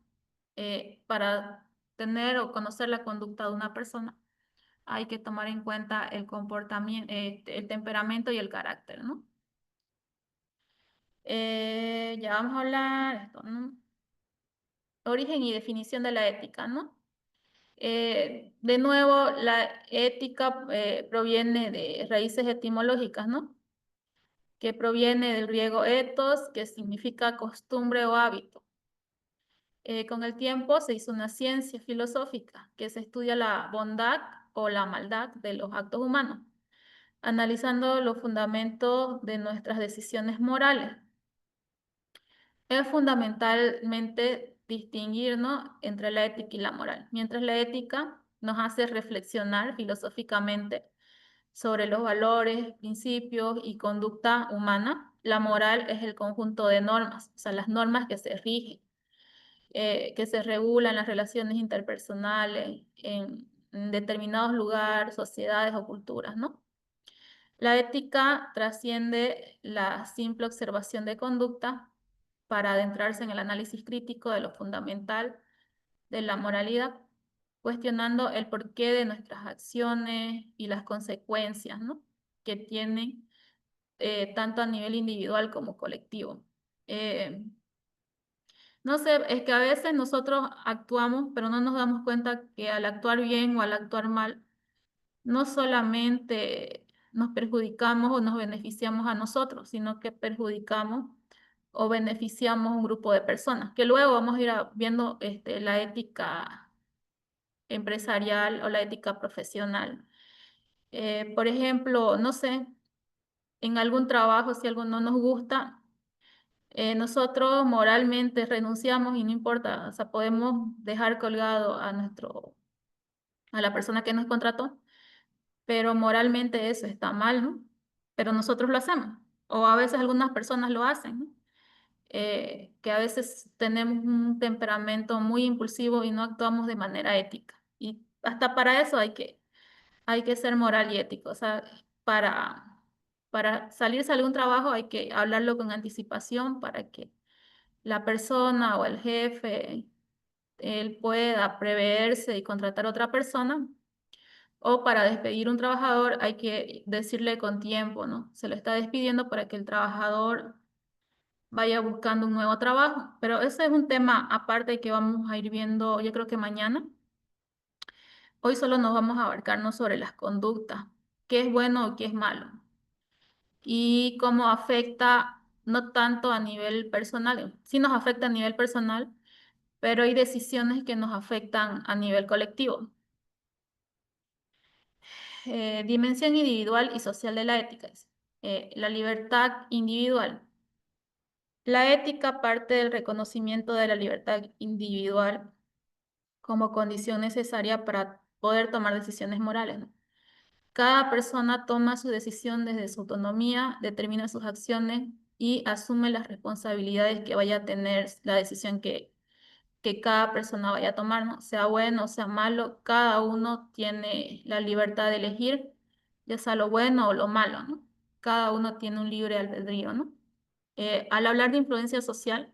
para tener o conocer la conducta de una persona, hay que tomar en cuenta el comportamiento, el temperamento y el carácter, ¿no? Ya vamos a hablar esto, ¿no? Origen y definición de la ética, ¿no? De nuevo, la ética proviene de raíces etimológicas, ¿no? Que proviene del griego ethos, que significa costumbre o hábito. Con el tiempo se hizo una ciencia filosófica que se estudia la bondad o la maldad de los actos humanos, analizando los fundamentos de nuestras decisiones morales. Es fundamentalmente distinguir, ¿no?, entre la ética y la moral. Mientras la ética nos hace reflexionar filosóficamente sobre los valores, principios y conducta humana, la moral es el conjunto de normas, o sea, las normas que se rigen, que se regulan las relaciones interpersonales en determinados lugares, sociedades o culturas, ¿no? La ética trasciende la simple observación de conducta para adentrarse en el análisis crítico de lo fundamental de la moralidad, cuestionando el porqué de nuestras acciones y las consecuencias, ¿no?, que tienen tanto a nivel individual como colectivo. No sé, es que a veces nosotros actuamos, pero no nos damos cuenta que al actuar bien o al actuar mal, no solamente nos perjudicamos o nos beneficiamos a nosotros, sino que perjudicamos o beneficiamos a un grupo de personas, que luego vamos a ir viendo la ética empresarial o la ética profesional. Por ejemplo, no sé, en algún trabajo, si algo no nos gusta, nosotros moralmente renunciamos y no importa, o sea, podemos dejar colgado a la persona que nos contrató, pero moralmente eso está mal, ¿no? Pero nosotros lo hacemos, o a veces algunas personas lo hacen, ¿no? Que a veces tenemos un temperamento muy impulsivo y no actuamos de manera ética. Y hasta para eso hay que ser moral y ético. O sea, para salirse de algún trabajo hay que hablarlo con anticipación para que la persona o el jefe, él pueda preverse y contratar a otra persona. O para despedir un trabajador hay que decirle con tiempo, ¿no? Se lo está despidiendo para que el trabajador vaya buscando un nuevo trabajo. Pero ese es un tema aparte que vamos a ir viendo, yo creo que mañana. Hoy solo nos vamos a abarcarnos sobre las conductas, qué es bueno o qué es malo, y cómo afecta no tanto a nivel personal, sí nos afecta a nivel personal, pero hay decisiones que nos afectan a nivel colectivo. Dimensión individual y social de la ética. La libertad individual. La ética parte del reconocimiento de la libertad individual como condición necesaria para poder tomar decisiones morales, ¿no? Cada persona toma su decisión desde su autonomía, determina sus acciones y asume las responsabilidades que vaya a tener la decisión que cada persona vaya a tomar, ¿no? Sea bueno o sea malo, cada uno tiene la libertad de elegir, ya sea lo bueno o lo malo, ¿no? Cada uno tiene un libre albedrío, ¿no? Al hablar de influencia social,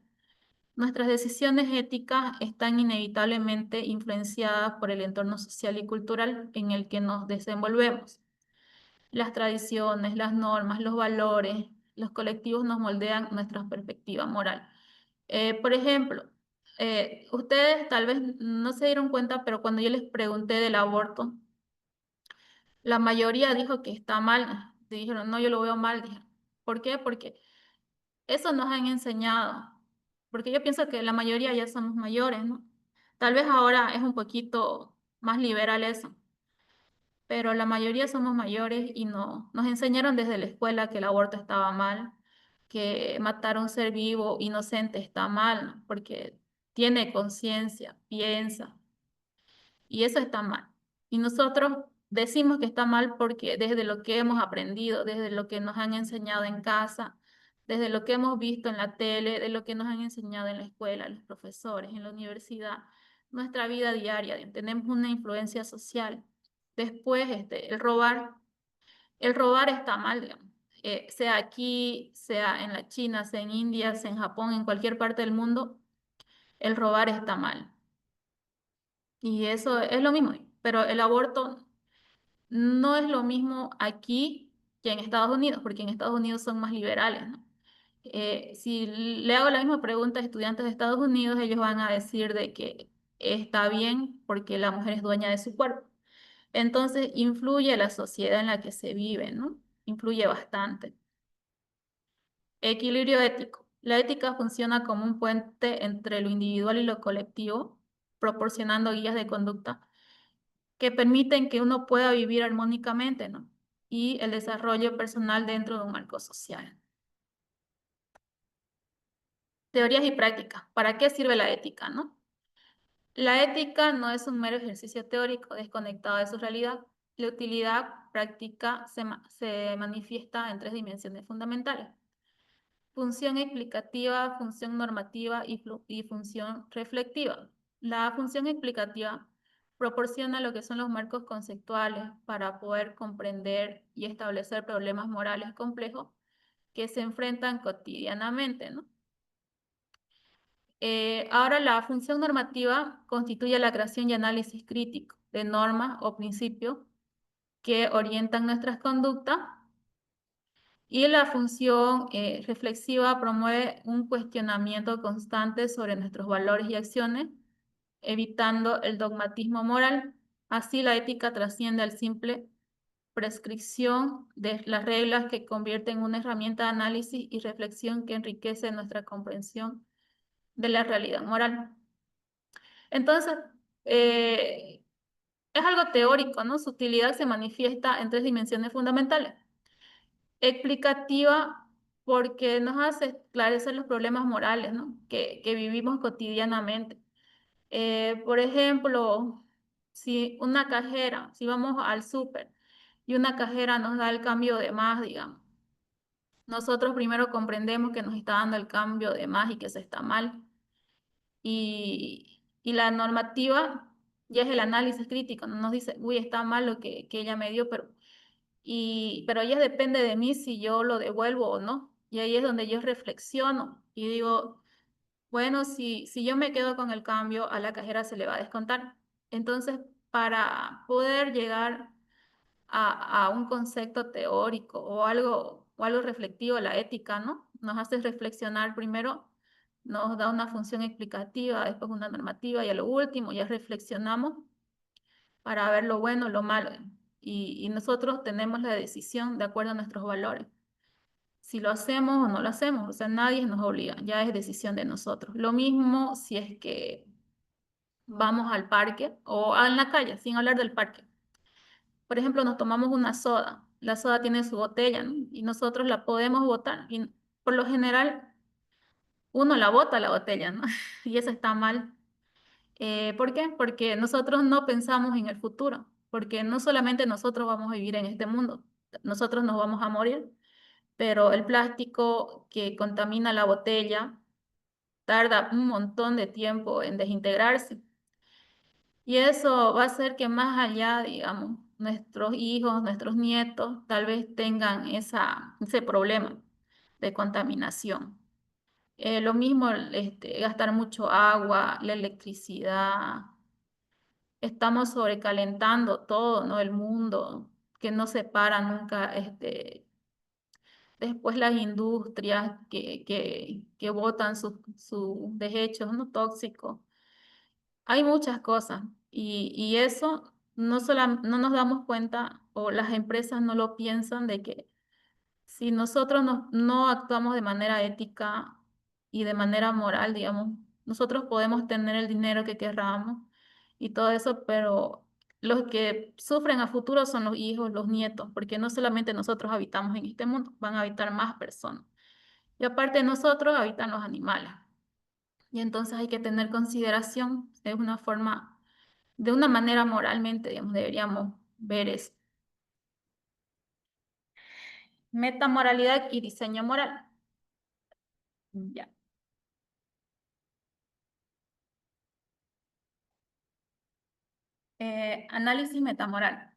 nuestras decisiones éticas están inevitablemente influenciadas por el entorno social y cultural en el que nos desenvolvemos. Las tradiciones, las normas, los valores, los colectivos nos moldean nuestra perspectiva moral. Por ejemplo, ustedes tal vez no se dieron cuenta, pero cuando yo les pregunté del aborto, la mayoría dijo que está mal. Dijeron, no, yo lo veo mal. Dijeron. ¿Por qué? Porque eso nos han enseñado. Porque yo pienso que la mayoría ya somos mayores, ¿no? Tal vez ahora es un poquito más liberal eso, pero la mayoría somos mayores y no, nos enseñaron desde la escuela que el aborto estaba mal, que matar a un ser vivo inocente está mal, ¿no? Porque tiene conciencia, piensa, y eso está mal. Y nosotros decimos que está mal porque desde lo que hemos aprendido, desde lo que nos han enseñado en casa, desde lo que hemos visto en la tele, de lo que nos han enseñado en la escuela, los profesores, en la universidad, nuestra vida diaria, tenemos una influencia social. Después, el robar está mal, digamos. Sea aquí, sea en la China, sea en India, sea en Japón, en cualquier parte del mundo, el robar está mal. Y eso es lo mismo, pero el aborto no es lo mismo aquí que en Estados Unidos, porque en Estados Unidos son más liberales, ¿no? Si le hago la misma pregunta a estudiantes de Estados Unidos, ellos van a decir de que está bien porque la mujer es dueña de su cuerpo. Entonces, influye la sociedad en la que se vive, ¿no? Influye bastante. Equilibrio ético. La ética funciona como un puente entre lo individual y lo colectivo, proporcionando guías de conducta que permiten que uno pueda vivir armónicamente, ¿no? Y el desarrollo personal dentro de un marco social. Teorías y prácticas. ¿Para qué sirve la ética, no? La ética no es un mero ejercicio teórico desconectado de su realidad. La utilidad práctica se manifiesta en 3 dimensiones fundamentales: función explicativa, función normativa y función reflectiva. La función explicativa proporciona lo que son los marcos conceptuales para poder comprender y establecer problemas morales complejos que se enfrentan cotidianamente, ¿no? Ahora la función normativa constituye la creación y análisis crítico de normas o principios que orientan nuestras conductas, y la función reflexiva promueve un cuestionamiento constante sobre nuestros valores y acciones, evitando el dogmatismo moral. Así la ética trasciende al simple prescripción de las reglas, que convierte en una herramienta de análisis y reflexión que enriquece nuestra comprensión de la realidad moral. Entonces, es algo teórico, ¿no? Su utilidad se manifiesta en 3 dimensiones fundamentales. Explicativa, porque nos hace esclarecer los problemas morales, ¿no? que vivimos cotidianamente. Por ejemplo, si vamos al súper y una cajera nos da el cambio de más, digamos, nosotros primero comprendemos que nos está dando el cambio de más y que se está mal. Y la normativa ya es el análisis crítico, ¿no? Nos dice, uy, está mal lo que ella me dio, pero ya depende de mí si yo lo devuelvo o no. Y ahí es donde yo reflexiono y digo, bueno, si yo me quedo con el cambio, a la cajera se le va a descontar. Entonces, para poder llegar a un concepto teórico o algo reflectivo, la ética, ¿no? Nos hace reflexionar primero, nos da una función explicativa, después una normativa y a lo último ya reflexionamos para ver lo bueno, lo malo. Y nosotros tenemos la decisión de acuerdo a nuestros valores. Si lo hacemos o no lo hacemos, o sea, nadie nos obliga, ya es decisión de nosotros. Lo mismo si es que vamos al parque o en la calle, sin hablar del parque. Por ejemplo, nos tomamos una soda. La soda tiene su botella, ¿no? Y nosotros la podemos botar. Y por lo general, uno la bota la botella, ¿no? Y eso está mal. ¿Por qué? Porque nosotros no pensamos en el futuro, porque no solamente nosotros vamos a vivir en este mundo, nosotros nos vamos a morir, pero el plástico que contamina la botella tarda un montón de tiempo en desintegrarse. Y eso va a hacer que más allá, digamos, nuestros hijos, nuestros nietos, tal vez tengan ese problema de contaminación. Lo mismo, gastar mucho agua, la electricidad. Estamos sobrecalentando todo, ¿no? El mundo, que no se para nunca, después las industrias que botan sus desechos, ¿no? Tóxicos. Hay muchas cosas y eso no nos damos cuenta o las empresas no lo piensan de que si nosotros no actuamos de manera ética y de manera moral, digamos, nosotros podemos tener el dinero que querramos y todo eso, pero los que sufren a futuro son los hijos, los nietos, porque no solamente nosotros habitamos en este mundo, van a habitar más personas. Y aparte de nosotros, habitan los animales. Y entonces hay que tener consideración, es una forma, de una manera moralmente, digamos, deberíamos ver eso. Metamoralidad y diseño moral. Ya. Análisis metamoral.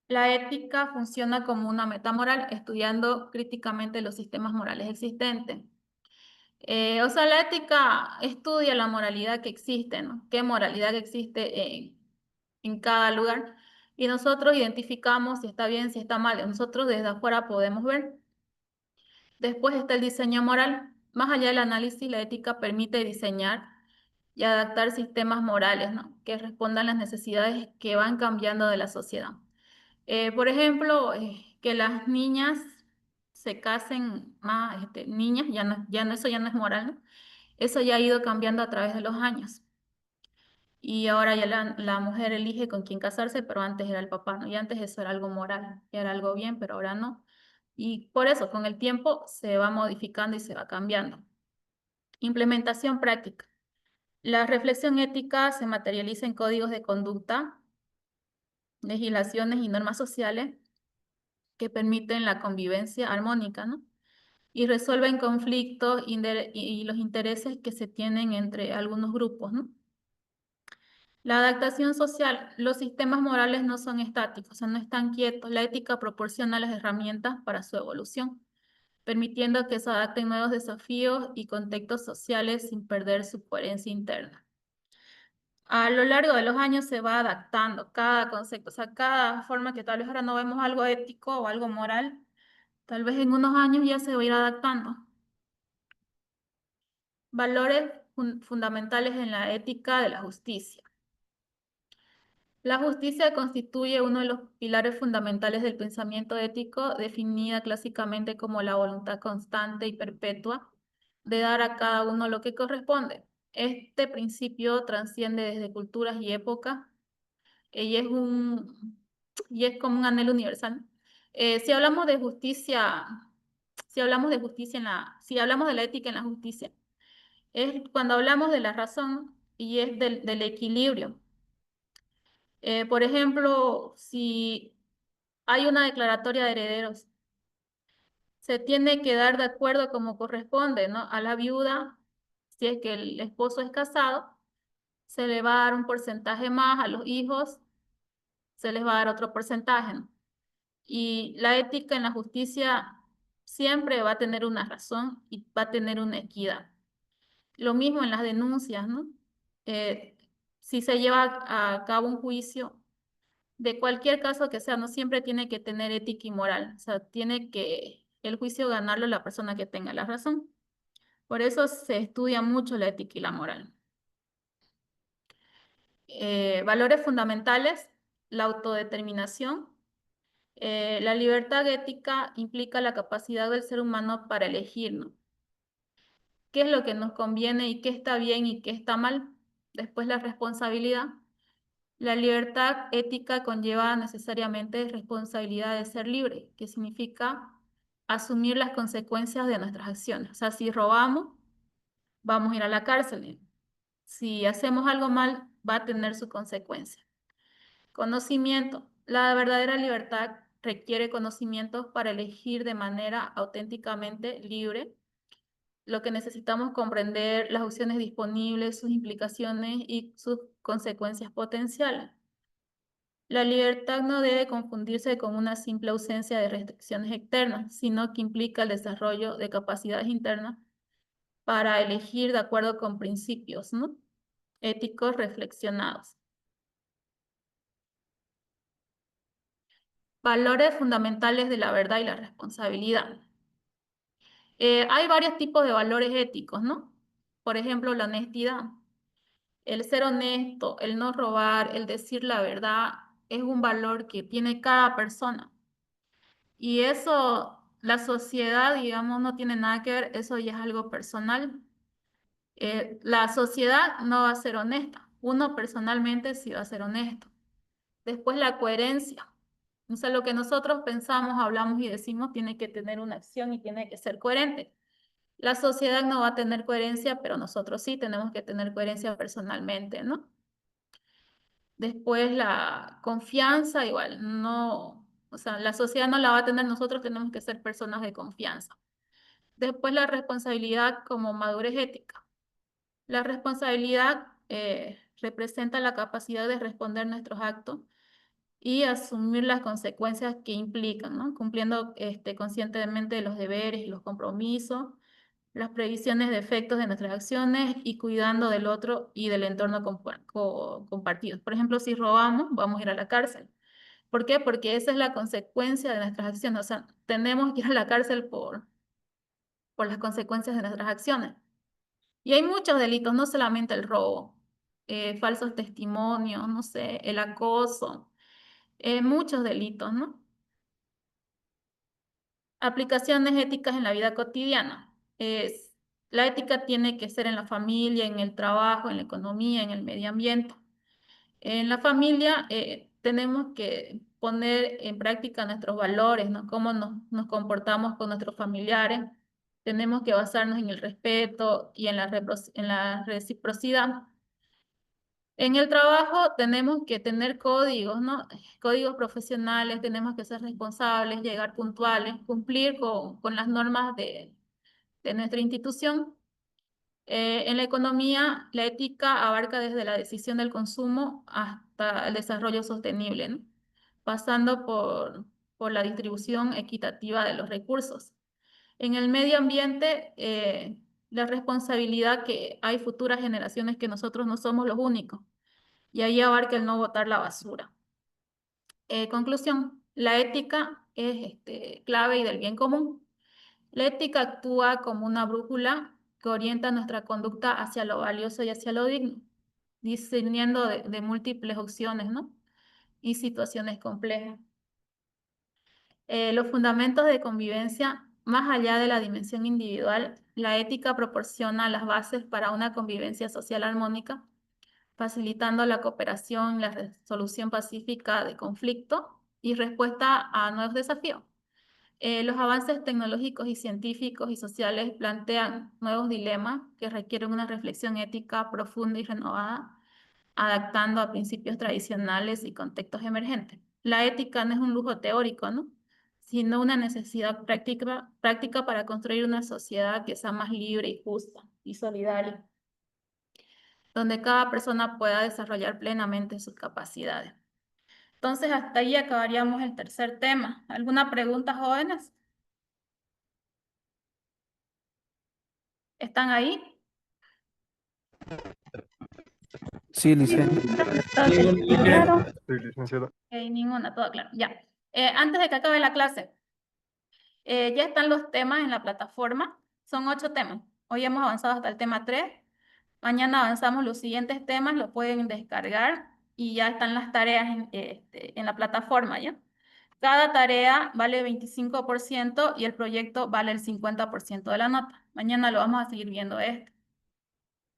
La ética funciona como una metamoral, estudiando críticamente los sistemas morales existentes. O sea, la ética estudia la moralidad que existe, ¿no? ¿Qué moralidad existe en cada lugar? Y nosotros identificamos si está bien, si está mal. Nosotros desde afuera podemos ver. Después está el diseño moral. Más allá del análisis, la ética permite diseñar y adaptar sistemas morales, ¿no? Que respondan a las necesidades que van cambiando de la sociedad. Por ejemplo, que las niñas se casen más, niñas, eso ya no es moral, ¿no? Eso ya ha ido cambiando a través de los años. Y ahora ya la mujer elige con quién casarse, pero antes era el papá, ¿no? Y antes eso era algo moral, era algo bien, pero ahora no. Y por eso, con el tiempo se va modificando y se va cambiando. Implementación práctica. La reflexión ética se materializa en códigos de conducta, legislaciones y normas sociales que permiten la convivencia armónica, ¿no? Y resuelven conflictos y los intereses que se tienen entre algunos grupos, ¿no? La adaptación social. Los sistemas morales no son estáticos, o sea, no están quietos. La ética proporciona las herramientas para su evolución, permitiendo que se adapten nuevos desafíos y contextos sociales sin perder su coherencia interna. A lo largo de los años se va adaptando cada concepto, o sea, cada forma que tal vez ahora no vemos algo ético o algo moral, tal vez en unos años ya se va a ir adaptando. Valores fundamentales en la ética de la justicia. La justicia constituye uno de los pilares fundamentales del pensamiento ético, definida clásicamente como la voluntad constante y perpetua de dar a cada uno lo que corresponde. Este principio trasciende desde culturas y épocas y es como un anhelo universal. Si hablamos de justicia, si hablamos de la ética en la justicia, es cuando hablamos de la razón y es del equilibrio. Por ejemplo, si hay una declaratoria de herederos, se tiene que dar de acuerdo como corresponde, ¿no? A la viuda, si es que el esposo es casado, se le va a dar un porcentaje más, a los hijos se les va a dar otro porcentaje, ¿no? Y la ética en la justicia siempre va a tener una razón y va a tener una equidad. Lo mismo en las denuncias, ¿no? Si se lleva a cabo un juicio, de cualquier caso que sea, no siempre tiene que tener ética y moral. O sea, tiene que el juicio ganarlo la persona que tenga la razón. Por eso se estudia mucho la ética y la moral. Valores fundamentales, la autodeterminación. La libertad ética implica la capacidad del ser humano para elegir, ¿no? ¿Qué es lo que nos conviene y qué está bien y qué está mal? Después la responsabilidad. La libertad ética conlleva necesariamente responsabilidad de ser libre, que significa asumir las consecuencias de nuestras acciones. O sea, si robamos, vamos a ir a la cárcel. Si hacemos algo mal, va a tener su consecuencia. Conocimiento. La verdadera libertad requiere conocimientos para elegir de manera auténticamente libre. Lo que necesitamos comprender las opciones disponibles, sus implicaciones y sus consecuencias potenciales. La libertad no debe confundirse con una simple ausencia de restricciones externas, sino que implica el desarrollo de capacidades internas para elegir de acuerdo con principios, ¿no?, éticos reflexionados. Valores fundamentales de la verdad y la responsabilidad. Hay varios tipos de valores éticos, ¿no? Por ejemplo, la honestidad. El ser honesto, el no robar, el decir la verdad, es un valor que tiene cada persona. Y eso, la sociedad, digamos, no tiene nada que ver, eso ya es algo personal. La sociedad no va a ser honesta. Uno personalmente sí va a ser honesto. Después la coherencia. O sea, lo que nosotros pensamos, hablamos y decimos tiene que tener una acción y tiene que ser coherente. La sociedad no va a tener coherencia, pero nosotros sí tenemos que tener coherencia personalmente, ¿no? Después la confianza, igual, no, o sea, la sociedad no la va a tener, nosotros tenemos que ser personas de confianza. Después la responsabilidad como madurez ética. La responsabilidad representa la capacidad de responder nuestros actos y asumir las consecuencias que implican, ¿no? Cumpliendo conscientemente los deberes y los compromisos, las previsiones de efectos de nuestras acciones y cuidando del otro y del entorno compartido. Por ejemplo, si robamos, vamos a ir a la cárcel. ¿Por qué? Porque esa es la consecuencia de nuestras acciones. O sea, tenemos que ir a la cárcel por las consecuencias de nuestras acciones. Y hay muchos delitos, no solamente el robo, falsos testimonios, no sé, el acoso, muchos delitos, ¿no? Aplicaciones éticas en la vida cotidiana. La ética tiene que ser en la familia, en el trabajo, en la economía, en el medio ambiente. En la familia tenemos que poner en práctica nuestros valores, ¿no? Cómo nos comportamos con nuestros familiares. Tenemos que basarnos en el respeto y en la reciprocidad. En el trabajo tenemos que tener códigos, ¿no? Códigos profesionales, tenemos que ser responsables, llegar puntuales, cumplir con las normas de nuestra institución. En la economía, la ética abarca desde la decisión del consumo hasta el desarrollo sostenible, ¿no? Pasando por la distribución equitativa de los recursos. En el medio ambiente, la responsabilidad que hay futuras generaciones que nosotros no somos los únicos. Y ahí abarca el no botar la basura. Conclusión, la ética es clave y del bien común. La ética actúa como una brújula que orienta nuestra conducta hacia lo valioso y hacia lo digno, discerniendo de múltiples opciones, ¿no?, y situaciones complejas. Los fundamentos de convivencia, más allá de la dimensión individual, la ética proporciona las bases para una convivencia social armónica, facilitando la cooperación, la resolución pacífica de conflictos y respuesta a nuevos desafíos. Los avances tecnológicos y científicos y sociales plantean nuevos dilemas que requieren una reflexión ética profunda y renovada, adaptando a principios tradicionales y contextos emergentes. La ética no es un lujo teórico, ¿no?, sino una necesidad práctica para construir una sociedad que sea más libre y justa y solidaria, donde cada persona pueda desarrollar plenamente sus capacidades. Entonces, hasta ahí acabaríamos el tercer tema. ¿Alguna pregunta, jóvenes? ¿Están ahí? Sí, licenciada. Claro. Sí, licenciada. Ninguna, todo claro. Ya. Antes de que acabe la clase, ya están los temas en la plataforma. Son 8 temas. Hoy hemos avanzado hasta el tema 3. Mañana avanzamos los siguientes temas, lo pueden descargar y ya están las tareas en la plataforma, ¿ya? Cada tarea vale 25% y el proyecto vale el 50% de la nota. Mañana lo vamos a seguir viendo esto.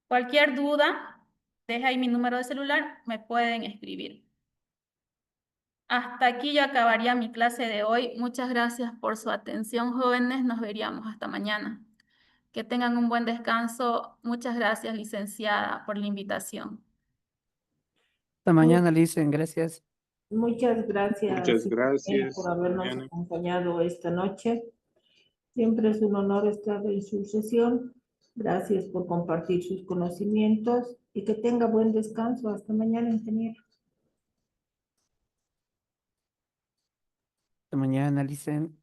Cualquier duda, deja ahí mi número de celular, me pueden escribir. Hasta aquí ya acabaría mi clase de hoy. Muchas gracias por su atención, jóvenes. Nos veríamos hasta mañana. Que tengan un buen descanso. Muchas gracias, licenciada, por la invitación. Hasta mañana, Licen. Gracias. Muchas gracias, Muchas ingeniero, gracias, por habernos Mariana. acompañado esta noche. Siempre es un honor estar en su sesión. Gracias por compartir sus conocimientos y que tenga buen descanso. Hasta mañana, ingeniero. Hasta mañana, Licen.